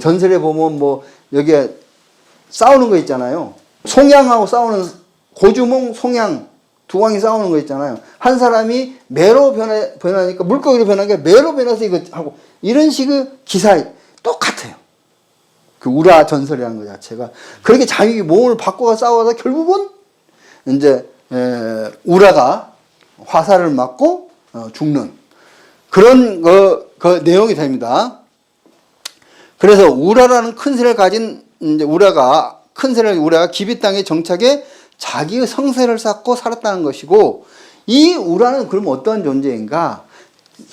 전설에 보면 뭐 여기에 싸우는 거 있잖아요. 송양하고 싸우는 고주몽 송양 두 왕이 싸우는 거 있잖아요. 한 사람이 매로 변하니까 물고기로 변하니까 매로 변해서 이거 하고 이런 식의 기사 똑같아요. 그 우라 전설이라는 것 자체가 그렇게 자기 몸을 바꿔 싸워서 결국은 이제 우라가 화살을 맞고 죽는 그런 그 내용이 됩니다. 그래서 우라라는 큰 새를 가진 이제 우라가 기비 땅에 정착해 자기의 성세를 쌓고 살았다는 것이고 이 우라는 그럼 어떤 존재인가?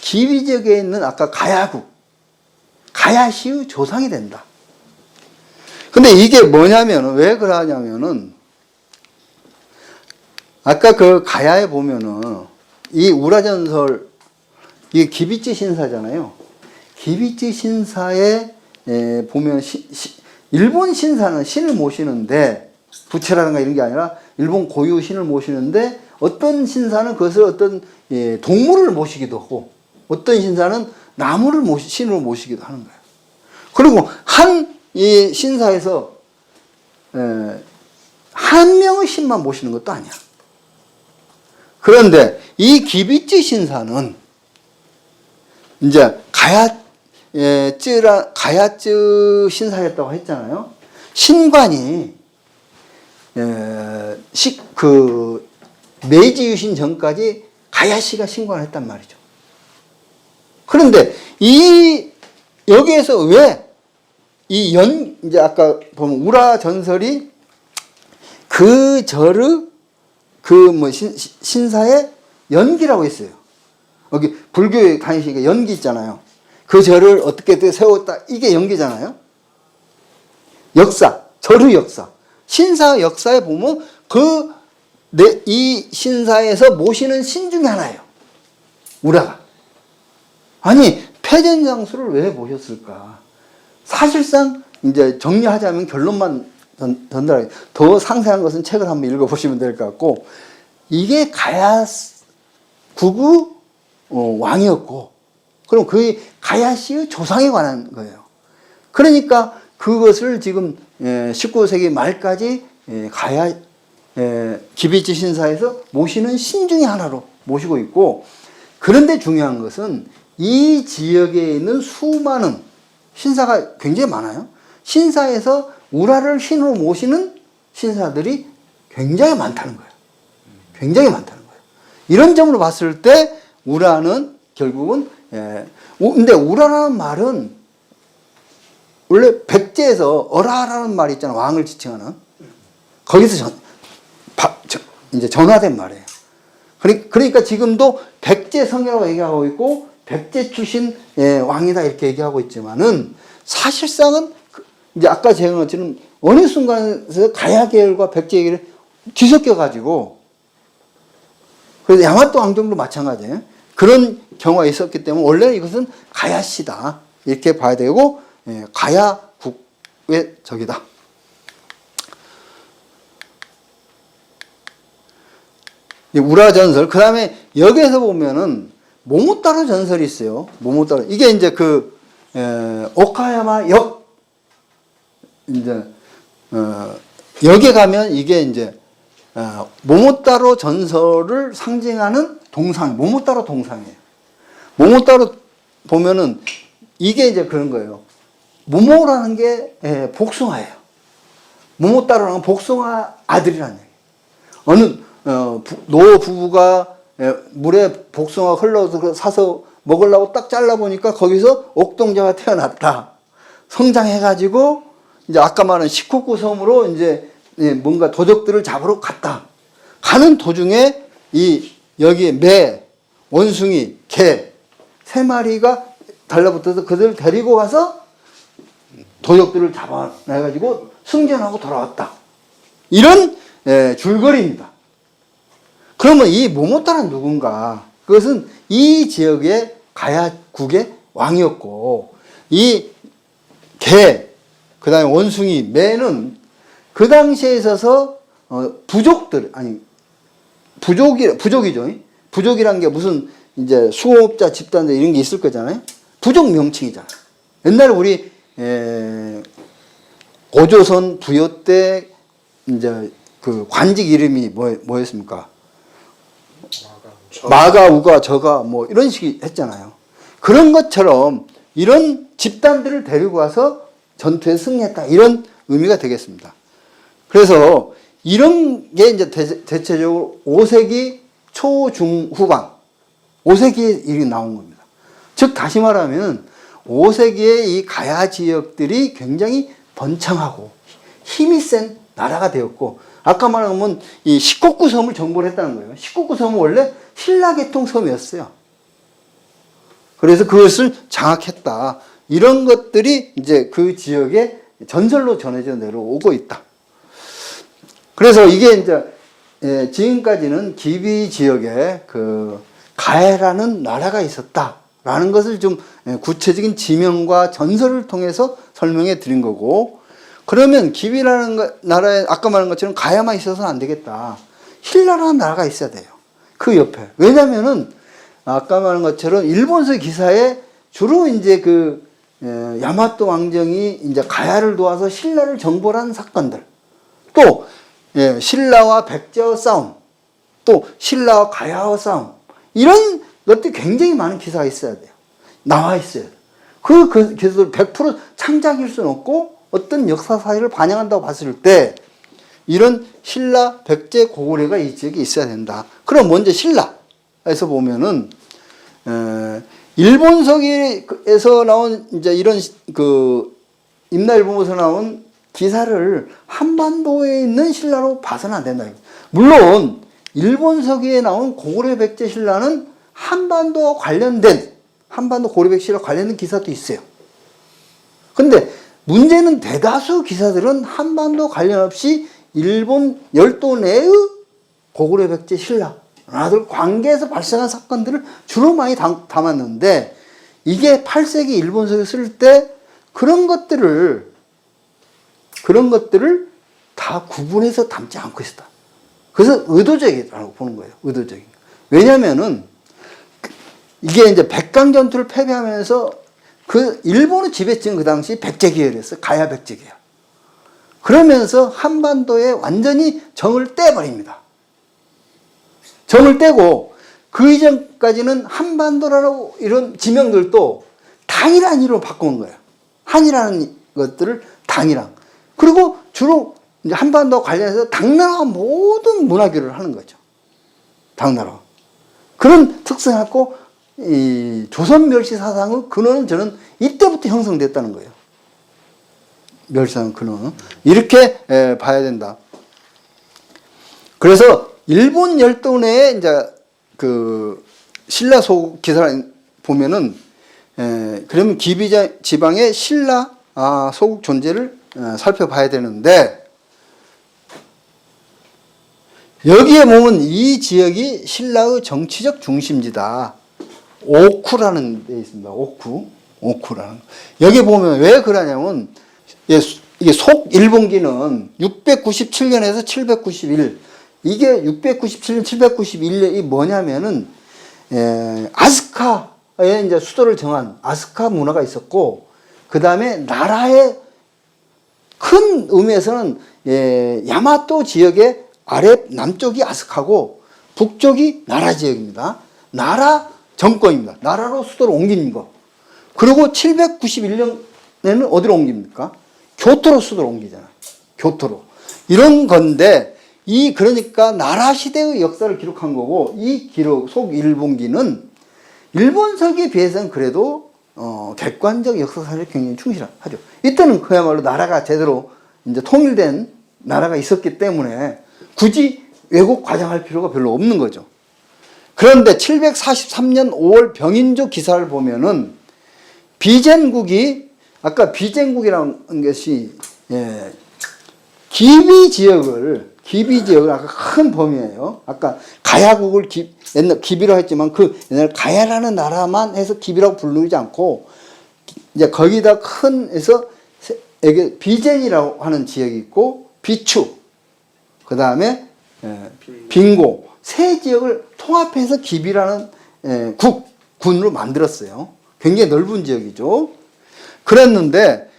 기비 지역에 있는 아까 가야국, 가야시의 조상이 된다. 근데 이게 뭐냐면은 왜 그러냐면은 아까 그 가야에 보면은 이 우라전설 이게 기비지 신사잖아요. 기비지 신사에 보면 일본 신사는 신을 모시는데 부채라든가 이런 게 아니라 일본 고유 신을 모시는데 어떤 신사는 그것을 어떤 동물을 모시기도 하고 어떤 신사는 나무를 신으로 모시기도 하는 거예요. 그리고 이 신사에서 한 명의 신만 모시는 것도 아니야. 그런데 이 기비지 신사는 이제 가야쯔 신사였다고 했잖아요. 신관이 메이지 유신 전까지 가야시가 신관을 했단 말이죠. 그런데 여기에서 왜 이제 아까 보면 우라 전설이 그 절의 신사의 연기라고 했어요. 여기 불교에 다니시니까 연기 있잖아요. 그 절을 어떻게 세웠다. 이게 연기잖아요. 절의 역사. 신사 역사에 보면 이 신사에서 모시는 신 중에 하나예요. 우라가. 아니, 패전장수를 왜 모셨을까? 사실상 이제 정리하자면 결론만 전달하게. 더 상세한 것은 책을 한번 읽어보시면 될 것 같고, 이게 가야국의 왕이었고, 그럼 그 가야시의 조상에 관한 거예요. 그러니까 그것을 지금 19세기 말까지 기비지 신사에서 모시는 신 중에 하나로 모시고 있고, 그런데 중요한 것은 이 지역에 있는 수많은 신사가 굉장히 많아요. 신사에서 우라를 신으로 모시는 신사들이 굉장히 많다는 거예요. 굉장히 많다는 거예요. 이런 점으로 봤을 때 우라는 결국은 근데 우라라는 말은 원래 백제에서 어라라는 말이 있잖아요. 왕을 지칭하는. 거기서 이제 전화된 말이에요. 그러니까 지금도 백제 성이라고 얘기하고 있고 백제 출신 왕이다 이렇게 얘기하고 있지만은 사실상은 이제 아까 제가 것처럼 어느 순간에서 가야 계열과 백제 계열이 뒤섞여 가지고 그래서 야마토 왕정도 마찬가지예요. 그런 경우가 있었기 때문에 원래 이것은 가야시다 이렇게 봐야 되고 가야국의 적이다. 우라전설. 그 다음에 여기에서 보면은 모모타로 전설이 있어요. 모모타로. 이게 이제 오카야마 역. 이제, 여기에 가면 이게 이제, 모모타로 전설을 상징하는 동상, 모모타로 동상이에요. 모모타로 보면은 이게 이제 그런 거예요. 모모라는 게 복숭아예요. 모모타로는 복숭아 아들이라는 얘기예요. 노 부부가 물에 복숭아 흘러서 사서 먹으려고 딱 잘라보니까 거기서 옥동자가 태어났다. 성장해가지고 이제 아까 말한 시코쿠 섬으로 이제 뭔가 도적들을 잡으러 갔다. 가는 도중에 여기에 매, 원숭이, 개, 3마리가 달라붙어서 그들을 데리고 가서 도적들을 잡아내가지고 승전하고 돌아왔다. 이런 줄거리입니다. 그러면 이 모모타는 누군가? 그것은 이 지역의 가야국의 왕이었고, 이 개, 그 다음에 원숭이, 매는 그 당시에 있어서 부족이죠. 부족이란 게 무슨 이제 수호업자 집단들 이런 게 있을 거잖아요. 부족 명칭이잖아요. 옛날에 우리 고조선 부여 때 이제 그 관직 이름이 뭐였습니까? 마가, 우가, 저가 뭐 이런 식이 했잖아요. 그런 것처럼 이런 집단들을 데리고 와서 전투에 승리했다. 이런 의미가 되겠습니다. 그래서 이런 게 이제 대체적으로 5세기 초중후반, 5세기에 일이 나온 겁니다. 즉, 다시 말하면 5세기에 이 가야 지역들이 굉장히 번창하고 힘이 센 나라가 되었고, 아까 말하면 이 시코쿠 섬을 정벌 했다는 거예요. 시코쿠 섬은 원래 신라 계통 섬이었어요. 그래서 그것을 장악했다. 이런 것들이 이제 그 지역의 전설로 전해져 내려오고 있다. 그래서 이게 이제 지금까지는 기비 지역에 그 가야라는 나라가 있었다라는 것을 좀 구체적인 지명과 전설을 통해서 설명해 드린 거고, 그러면 기비라는 나라에 아까 말한 것처럼 가야만 있어서는 안 되겠다. 신라라는 나라가 있어야 돼요. 그 옆에. 왜냐면은 아까 말한 것처럼 일본서 기사에 주로 이제 그 야마토 왕정이 이제 가야를 도와서 신라를 정벌한 사건들, 또 신라와 백제와 싸움, 또 신라와 가야와 싸움, 이런 것들이 굉장히 많은 기사가 있어야 돼요. 나와 있어야 돼요. 그 기사들 100% 창작일 수는 없고 어떤 역사 사실을 반영한다고 봤을 때 이런 신라, 백제, 고구려가 이 지역에 있어야 된다. 그럼 먼저 신라에서 보면은 일본서기에서 나온 이제 이런 그 임나일보에서 나온 기사를 한반도에 있는 신라로 봐서는 안 된다. 물론 일본서기에 나온 고구려 백제 신라는 한반도와 관련된, 한반도 고려 백제 신라 관련된 기사도 있어요. 근데 문제는 대다수 기사들은 한반도 관련 없이 일본 열도 내의 고구려 백제 신라들 관계에서 발생한 사건들을 주로 많이 담았는데, 이게 8세기 일본서기 쓸 때 그런 것들을 다 구분해서 담지 않고 있었다. 그래서 의도적이라고 보는 거예요. 의도적인. 왜냐면은 이게 이제 백강 전투를 패배하면서 그 일본의 지배층 그 당시 백제 계열이었어요. 가야 백제 계열. 그러면서 한반도에 완전히 정을 떼버립니다. 정을 떼고 그 이전까지는 한반도라고 이런 지명들도 당이라는 이름으로 바꾼 거예요. 한이라는 것들을 당이랑. 그리고 주로 이제 한반도와 관련해서 당나라와 모든 문화교류를 하는 거죠. 당나라. 그런 특성을 갖고 이 조선 멸시 사상의 근원은 저는 이때부터 형성됐다는 거예요. 멸시하는 근원은. 이렇게 봐야 된다. 그래서 일본 열도 내에 이제 그 신라 소국 기사를 보면은 그러면 기비 지방의 신라 소국 존재를 살펴봐야 되는데, 여기에 보면 이 지역이 신라의 정치적 중심지다. 오쿠라는 데 있습니다. 오쿠라는. 여기 보면 왜 그러냐면, 이게 속 일본기는 697년에서 791. 이게 697년, 791년이 뭐냐면은, 아스카에 이제 수도를 정한 아스카 문화가 있었고, 그 다음에 나라의 큰 의미에서는 야마토 지역의 아래 남쪽이 아스카고 북쪽이 나라 지역입니다. 나라 정권입니다. 나라로 수도를 옮기는 거. 그리고 791년에는 어디로 옮깁니까? 교토로 수도를 옮기잖아요. 교토로. 이런 건데, 그러니까 나라 시대의 역사를 기록한 거고, 이 기록, 속일본기는 일본서기에 비해서는 그래도 객관적 역사사를 굉장히 충실하죠. 이때는 그야말로 나라가 제대로 이제 통일된 나라가 있었기 때문에 굳이 왜곡 과장할 필요가 별로 없는 거죠. 그런데 743년 5월 병인조 기사를 보면은 비젠국이, 아까 비젠국이라는 것이 기비 지역을 아까 큰 범위예요. 아까 가야국을 옛날 기비라고 했지만 그 옛날 가야라는 나라만 해서 기비라고 부르지 않고 이제 거기다 큰에서 비젠이라고 하는 지역이 있고 비추, 그 다음에 빙고, 세 지역을 통합해서 기비라는 군으로 만들었어요. 굉장히 넓은 지역이죠. 그랬는데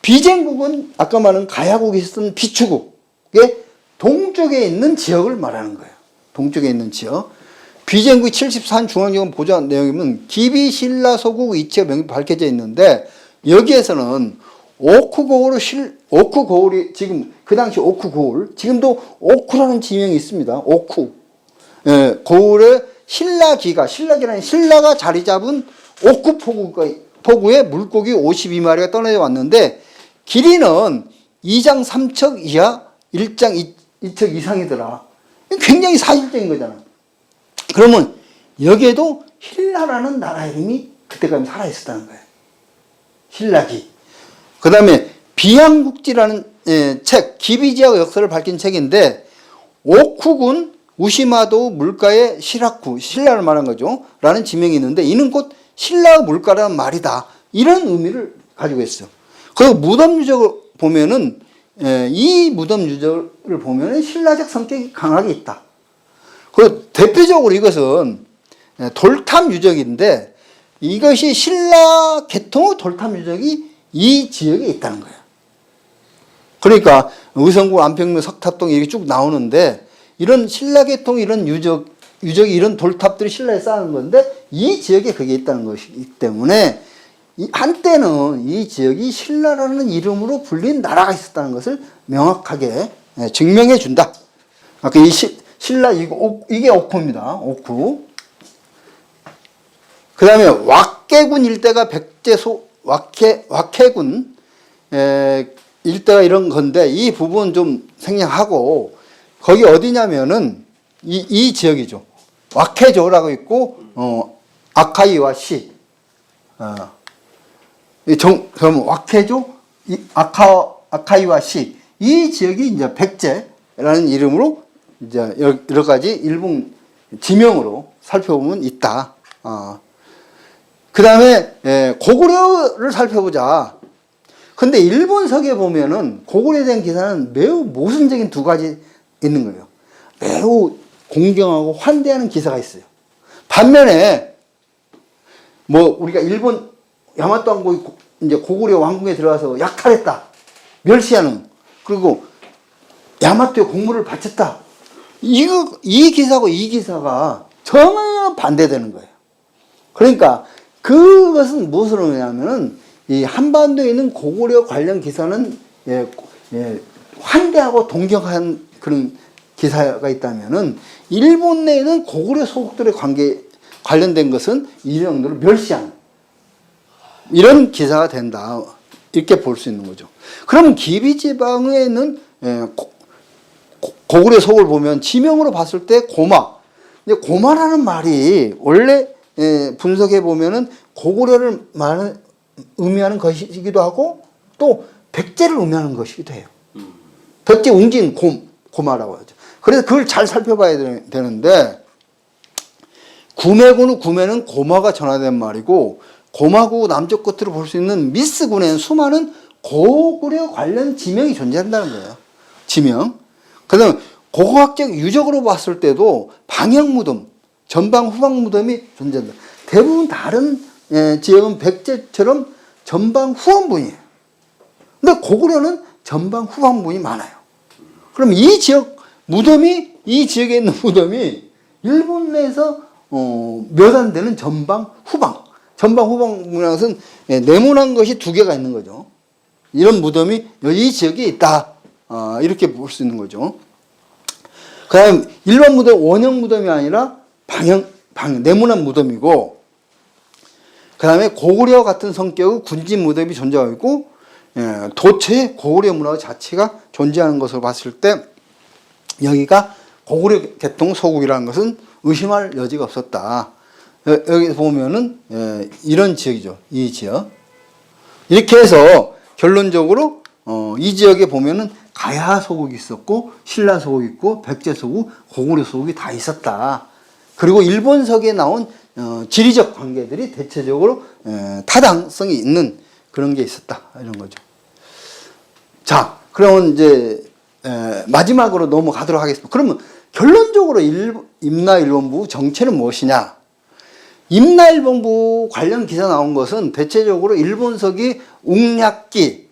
비젠국은 아까 말한 가야국이 있었던 비추국의 동쪽에 있는 지역을 말하는 거예요. 동쪽에 있는 지역. 비쟁구 74한 중앙지검 보좌 내용이면 기비 신라 소국 이체가 명확히 밝혀져 있는데 여기에서는 오쿠 고을이 지금 그 당시 오쿠 고을 지금도 오쿠라는 지명이 있습니다. 오쿠 예, 고을의 신라기라는 신라가 자리 잡은 오쿠 포구에 물고기 52마리가 떠내려 왔는데 길이는 2장 3척 이하 1장 2척 이상이더라. 굉장히 사실적인 거잖아. 그러면 여기에도 신라라는 나라 이름이 그때까지 살아있었다는 거예요. 신라기. 그 다음에 비양국지라는 책, 기비지역 역사를 밝힌 책인데 오쿠군 우시마도 물가의 시라쿠, 신라를 말한 거죠. 라는 지명이 있는데 이는 곧 신라의 물가라는 말이다. 이런 의미를 가지고 있어요. 그리고 무덤 유적을 보면은 이 무덤 유적을 보면은 신라적 성격이 강하게 있다. 그리고 대표적으로 이것은 돌탑 유적인데 이것이 신라 계통의 돌탑 유적이 이 지역에 있다는 거예요. 그러니까 의성구, 안평면, 석탑동 이렇게 쭉 나오는데 이런 신라 계통 이런 유적이 이런 돌탑들이 신라에 쌓은 건데 이 지역에 그게 있다는 것이기 때문에 한때는 이 지역이 신라라는 이름으로 불린 나라가 있었다는 것을 명확하게 증명해 준다. 아까 이 신라 이게 오쿠입니다. 오쿠. 그 다음에 왁계군 일대가 왁계군 일대가 이런 건데 이 부분 좀 생략하고 거기 어디냐면은 이 지역이죠. 왁해조라고 있고 아카이와 시. 그럼 왁해조 아카이와 시. 이 지역이 이제 백제라는 이름으로 이제 여러 가지 일본 지명으로 살펴보면 있다. 그 다음에 고구려를 살펴보자. 근데 일본서기에 보면은 고구려에 대한 기사는 매우 모순적인 두 가지 있는 거예요. 매우 공경하고 환대하는 기사가 있어요. 반면에 뭐 우리가 일본 야마토 왕국이 이제 고구려 왕궁에 들어가서 약탈했다, 멸시하는, 그리고 야마토의 공물을 바쳤다. 이 기사하고 이 기사가 전혀 반대되는 거예요. 그러니까 그것은 무엇을 의미하면은 이 한반도에 있는 고구려 관련 기사는 환대하고 동경한 그런 기사가 있다면은 일본 내에는 고구려 소국들의 관련된 것은 이 정도로 멸시하는 이런 기사가 된다. 이렇게 볼 수 있는 거죠. 그럼 기비지방에 있는 고구려 속을 보면 지명으로 봤을 때 고마. 고마라는 말이 원래 분석해 보면은 고구려를 의미하는 것이기도 하고 또 백제를 의미하는 것이기도 해요. 백제 웅진 고마라고 하죠. 그래서 그걸 잘 살펴봐야 되는데 구매는 고마가 전화된 말이고 고마구 남쪽 끝으로 볼 수 있는 미스군에는 수많은 고구려 관련 지명이 존재한다는 거예요. 지명. 그 다음에 고고학적 유적으로 봤을 때도 방향 무덤, 전방 후방 무덤이 존재한다. 대부분 다른 지역은 백제처럼 전방 후원분이에요. 근데 고구려는 전방 후방분이 많아요. 그럼 이 지역 무덤이, 이 지역에 있는 무덤이 일본 내에서 몇 안 되는 전방 후방. 전방 후방이라는 것은 네모난 것이 두 개가 있는 거죠. 이런 무덤이 이 지역에 있다. 이렇게 볼 수 있는 거죠. 그 다음 일반 무덤, 원형 무덤이 아니라 네모난 무덤이고, 그 다음에 고구려 같은 성격의 군진 무덤이 존재하고 있고, 도처에 고구려 문화 자체가 존재하는 것을 봤을 때 여기가 고구려 계통 소국이라는 것은 의심할 여지가 없었다. 여기 보면은 이런 지역이죠. 이 지역. 이렇게 해서 결론적으로 이 지역에 보면은 가야 소국이 있었고 신라 소국이 있고 백제 소국, 고구려 소국이 다 있었다. 그리고 일본서기에 나온 지리적 관계들이 대체적으로 타당성이 있는 그런 게 있었다. 이런 거죠. 자, 그러면 이제 마지막으로 넘어가도록 하겠습니다. 그러면 결론적으로 임나일본부 정체는 무엇이냐? 임나일본부 관련 기사 나온 것은 대체적으로 일본서기 웅략기,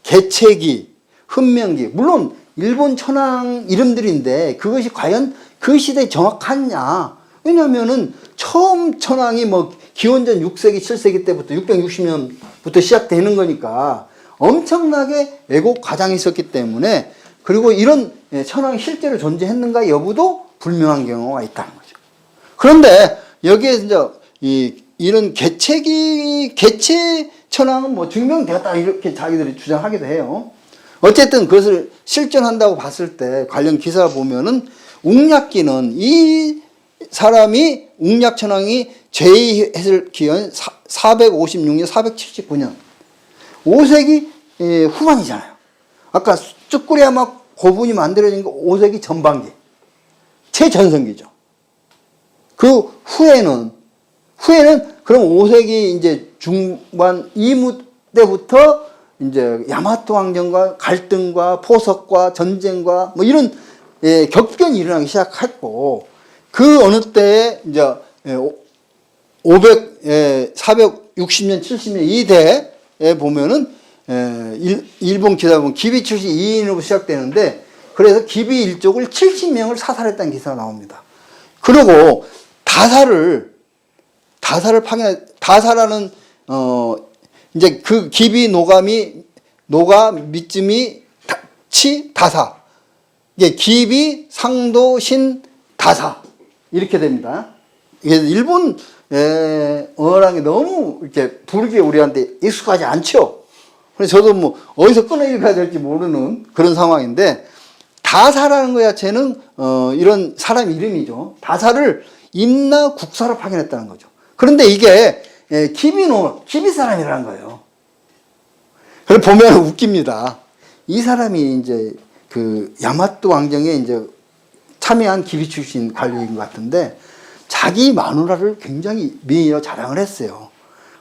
개체기, 훈명기, 물론 일본 천황 이름들인데 그것이 과연 그 시대에 정확하냐, 왜냐면은 처음 천황이 뭐 기원전 6세기, 7세기 때부터 660년부터 시작되는 거니까 엄청나게 왜곡 과장이 있었기 때문에 그리고 이런 천황이 실제로 존재했는가 여부도 불명한 경우가 있다는 거죠. 그런데 여기에 이제 이런 개체 천황은 뭐 증명되었다 이렇게 자기들이 주장하기도 해요. 어쨌든 그것을 실존한다고 봤을 때 관련 기사 보면은 웅략기는 이 사람이 웅략천왕이 제2해설 기원 456년, 479년 5세기 후반이잖아요. 아까 쭈꾸리야마 고분이 만들어진 거 5세기 전반기 최전성기죠. 그 후에는 그럼 5세기 이제 중반 이무 때부터 이제 야마토 왕정과 갈등과 포석과 전쟁과 뭐 이런 격변이 일어나기 시작했고 그 어느 때에 이제 460년, 70년 이 대에 보면은 일본 기사 보면 기비 출신 2인으로 시작되는데 그래서 기비 일족을 70명을 사살했다는 기사가 나옵니다. 그리고 다사라는 이제 그 기비 노가 미쯤이 치 다사 이게 기비 상도 신 다사 이렇게 됩니다. 이게 일본 언어랑이 너무 이렇게 부르기에 우리한테 익숙하지 않죠. 그래서 저도 뭐 어디서 끊어 읽어야 될지 모르는 그런 상황인데 다사라는 것 자체는 이런 사람 이름이죠. 다사를 임나 국사로 파견했다는 거죠. 그런데 이게 기비 사람이라는 거예요. 그래서 보면 웃깁니다. 이 사람이 이제 그 야마토 왕정에 이제 참여한 기비 출신 관료인 것 같은데 자기 마누라를 굉장히 미인이라고 자랑을 했어요.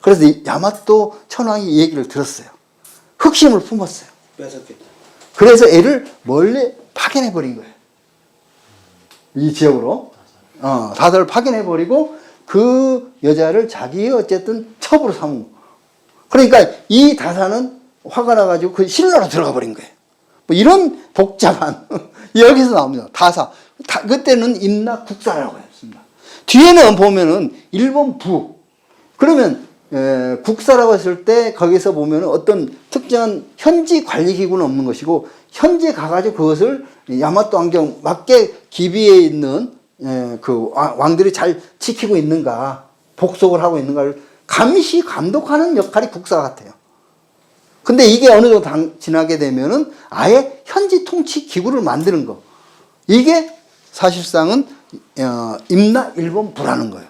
그래서 야마토 천황이 이 얘기를 들었어요. 흑심을 품었어요. 뺏었겠다. 그래서 애를 멀리 파견해버린 거예요. 이 지역으로. 다사를 파견해버리고 그 여자를 자기의 어쨌든 첩으로 삼은 거. 그러니까 이 다사는 화가 나가지고 그 신라로 들어가 버린 거예요. 뭐 이런 복잡한 여기서 나옵니다. 다사. 그때는 임나 국사라고 했습니다. 뒤에는 보면은 일본 부. 그러면 국사라고 했을 때 거기서 보면 어떤 특정한 현지 관리기구는 없는 것이고 현지에 가가지고 그것을 야마토 왕정 맞게 기비에 있는 그 왕들이 잘 지키고 있는가 복속을 하고 있는가를 감시 감독하는 역할이 국사 같아요. 근데 이게 어느 정도 지나게 되면은 아예 현지 통치 기구를 만드는 거. 이게 사실상은 임나 일본 부라는 거예요.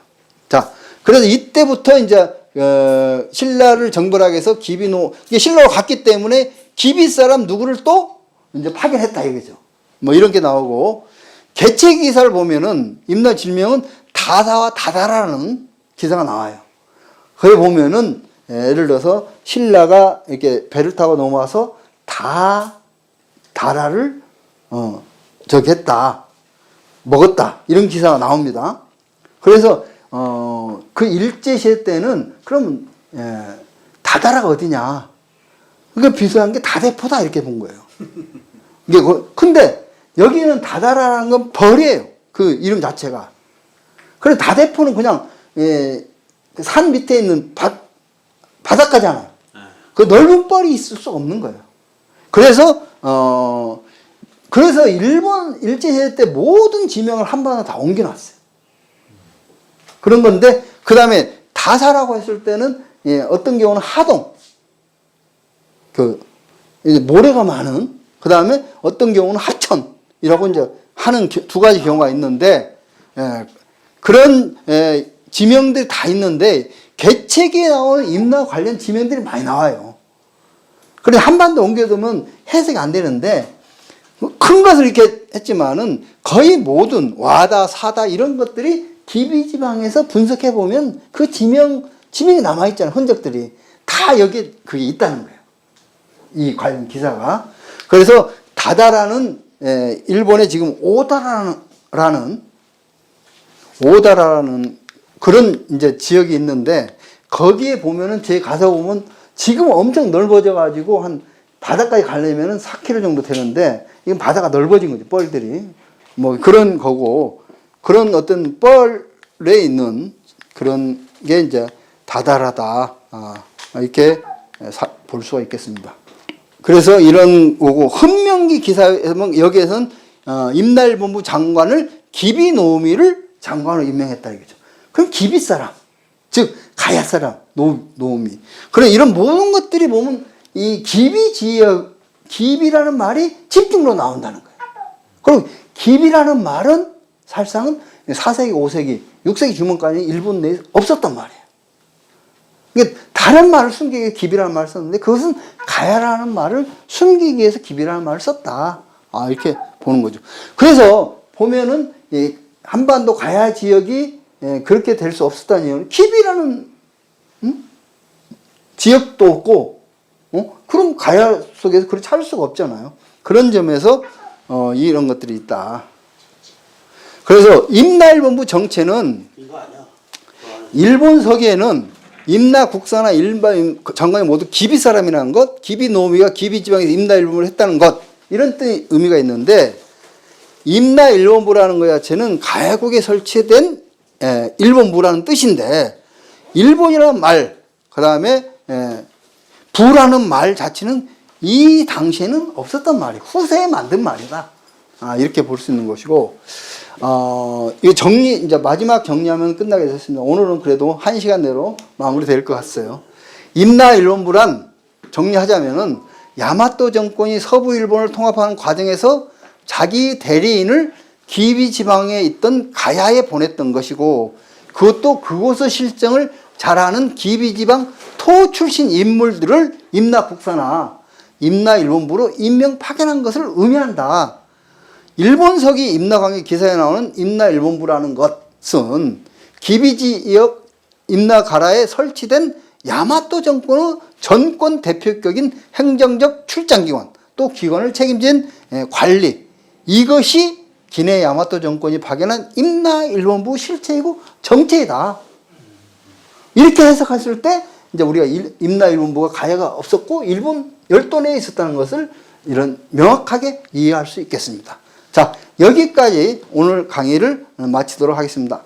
자, 그래서 이때부터 이제 신라를 정벌하기 위해서 이게 신라로 갔기 때문에 기비 사람 누구를 또 이제 파견했다 이거죠. 뭐 이런 게 나오고 개체 기사를 보면은 임나 질명은 다사와 다다라는 기사가 나와요. 거기 보면은 예를 들어서 신라가 이렇게 배를 타고 넘어와서 다라를 저기 했다 먹었다 이런 기사가 나옵니다. 그래서 그 일제시대 때는 그럼 다다라가 어디냐? 그러니까 비슷한 게 다대포다 이렇게 본 거예요. 이게 근데 여기는 다다라는 건 벌이에요. 그 이름 자체가. 그래서 다대포는 그냥 산 밑에 있는 바닷가잖아요. 그 넓은 뻘이 있을 수 없는 거예요. 그래서 일본 일제시대 때 모든 지명을 한반도 다 옮겨놨어요. 그런 건데 그 다음에 다사라고 했을 때는 어떤 경우는 하동 모래가 많은 그 다음에 어떤 경우는 하천이라고 이제 하는 두 가지 경우가 있는데 그런 지명들이 다 있는데 개책에 나오는 임나 관련 지명들이 많이 나와요. 그런데 한반도 옮겨두면 해석이 안 되는데 큰 것을 이렇게 했지만은 거의 모든 와다 사다 이런 것들이 기비지방에서 분석해 보면 그 지명이 남아있잖아요. 흔적들이 다 여기 그게 있다는 거예요. 이 관련 기사가. 그래서 다다라는 일본에 지금 오다라는 그런 이제 지역이 있는데 거기에 보면은 제 가서 보면 지금 엄청 넓어져 가지고 한 바닷가에 가려면은 4km 정도 되는데 이건 바다가 넓어진 거죠. 뻘들이 뭐 그런 거고 그런 어떤 있는 그런 게 이제 다다라다 이렇게 볼 수가 있겠습니다. 그래서 이런 거고 헌명기 기사에서 여기에서는 임나일본부 장관을 기비노미를 장관으로 임명했다 이거죠. 그럼 기비 사람, 즉 가야 사람, 노미. 그래 이런 모든 것들이 보면 이 기비 지역, 기비라는 말이 집중으로 나온다는 거예요. 그리고 기비라는 말은 사실상은 4세기, 5세기, 6세기 중반까지 일본 내에 없었단 말이에요. 그러니까 다른 말을 숨기기 위해 기비라는 말을 썼는데 그것은 가야라는 말을 숨기기 위해서 기비라는 말을 썼다. 이렇게 보는 거죠. 그래서 보면은 이 한반도 가야 지역이 그렇게 될 수 없었다는 이유는 기비라는 지역도 없고 그럼 가야 속에서 그걸 찾을 수가 없잖아요. 그런 점에서 이런 것들이 있다. 그래서 임나일본부 정체는 일본 서기에는 임나 국사나 일반 장관이 모두 기비 사람이라는 것, 기비 노미가 기비 지방에서 임나일본부를 했다는 것 이런 뜻 의미가 있는데 임나일본부라는 것 자체는 가야국에 설치된 일본부라는 뜻인데 일본이라는 말, 그 다음에 부라는 말 자체는 이 당시에는 없었단 말이에요. 후세에 만든 말이다. 이렇게 볼 수 있는 것이고, 이거 이제 마지막 정리하면 끝나게 됐습니다. 오늘은 그래도 1시간 내로 마무리될 것 같아요. 임나일본부란 정리하자면은 야마토 정권이 서부 일본을 통합하는 과정에서 자기 대리인을 기비 지방에 있던 가야에 보냈던 것이고, 그것도 그곳의 실정을 잘하는 기비 지방 토 출신 인물들을 임나 국사나 임나 일본부로 임명 파견한 것을 의미한다. 일본서기 임나강의 기사에 나오는 임나 일본부라는 것은 기비 지역 임나가라에 설치된 야마토 정권의 전권 대표격인 행정적 출장기관 또 기관을 책임진 관리, 이것이 기내 야마토 정권이 파견한 임나 일본부 실체이고 정체이다. 이렇게 해석했을 때 이제 우리가 임나 일본부가 가야가 없었고 일본 열도 내에 있었다는 것을 이런 명확하게 이해할 수 있겠습니다. 자, 여기까지 오늘 강의를 마치도록 하겠습니다.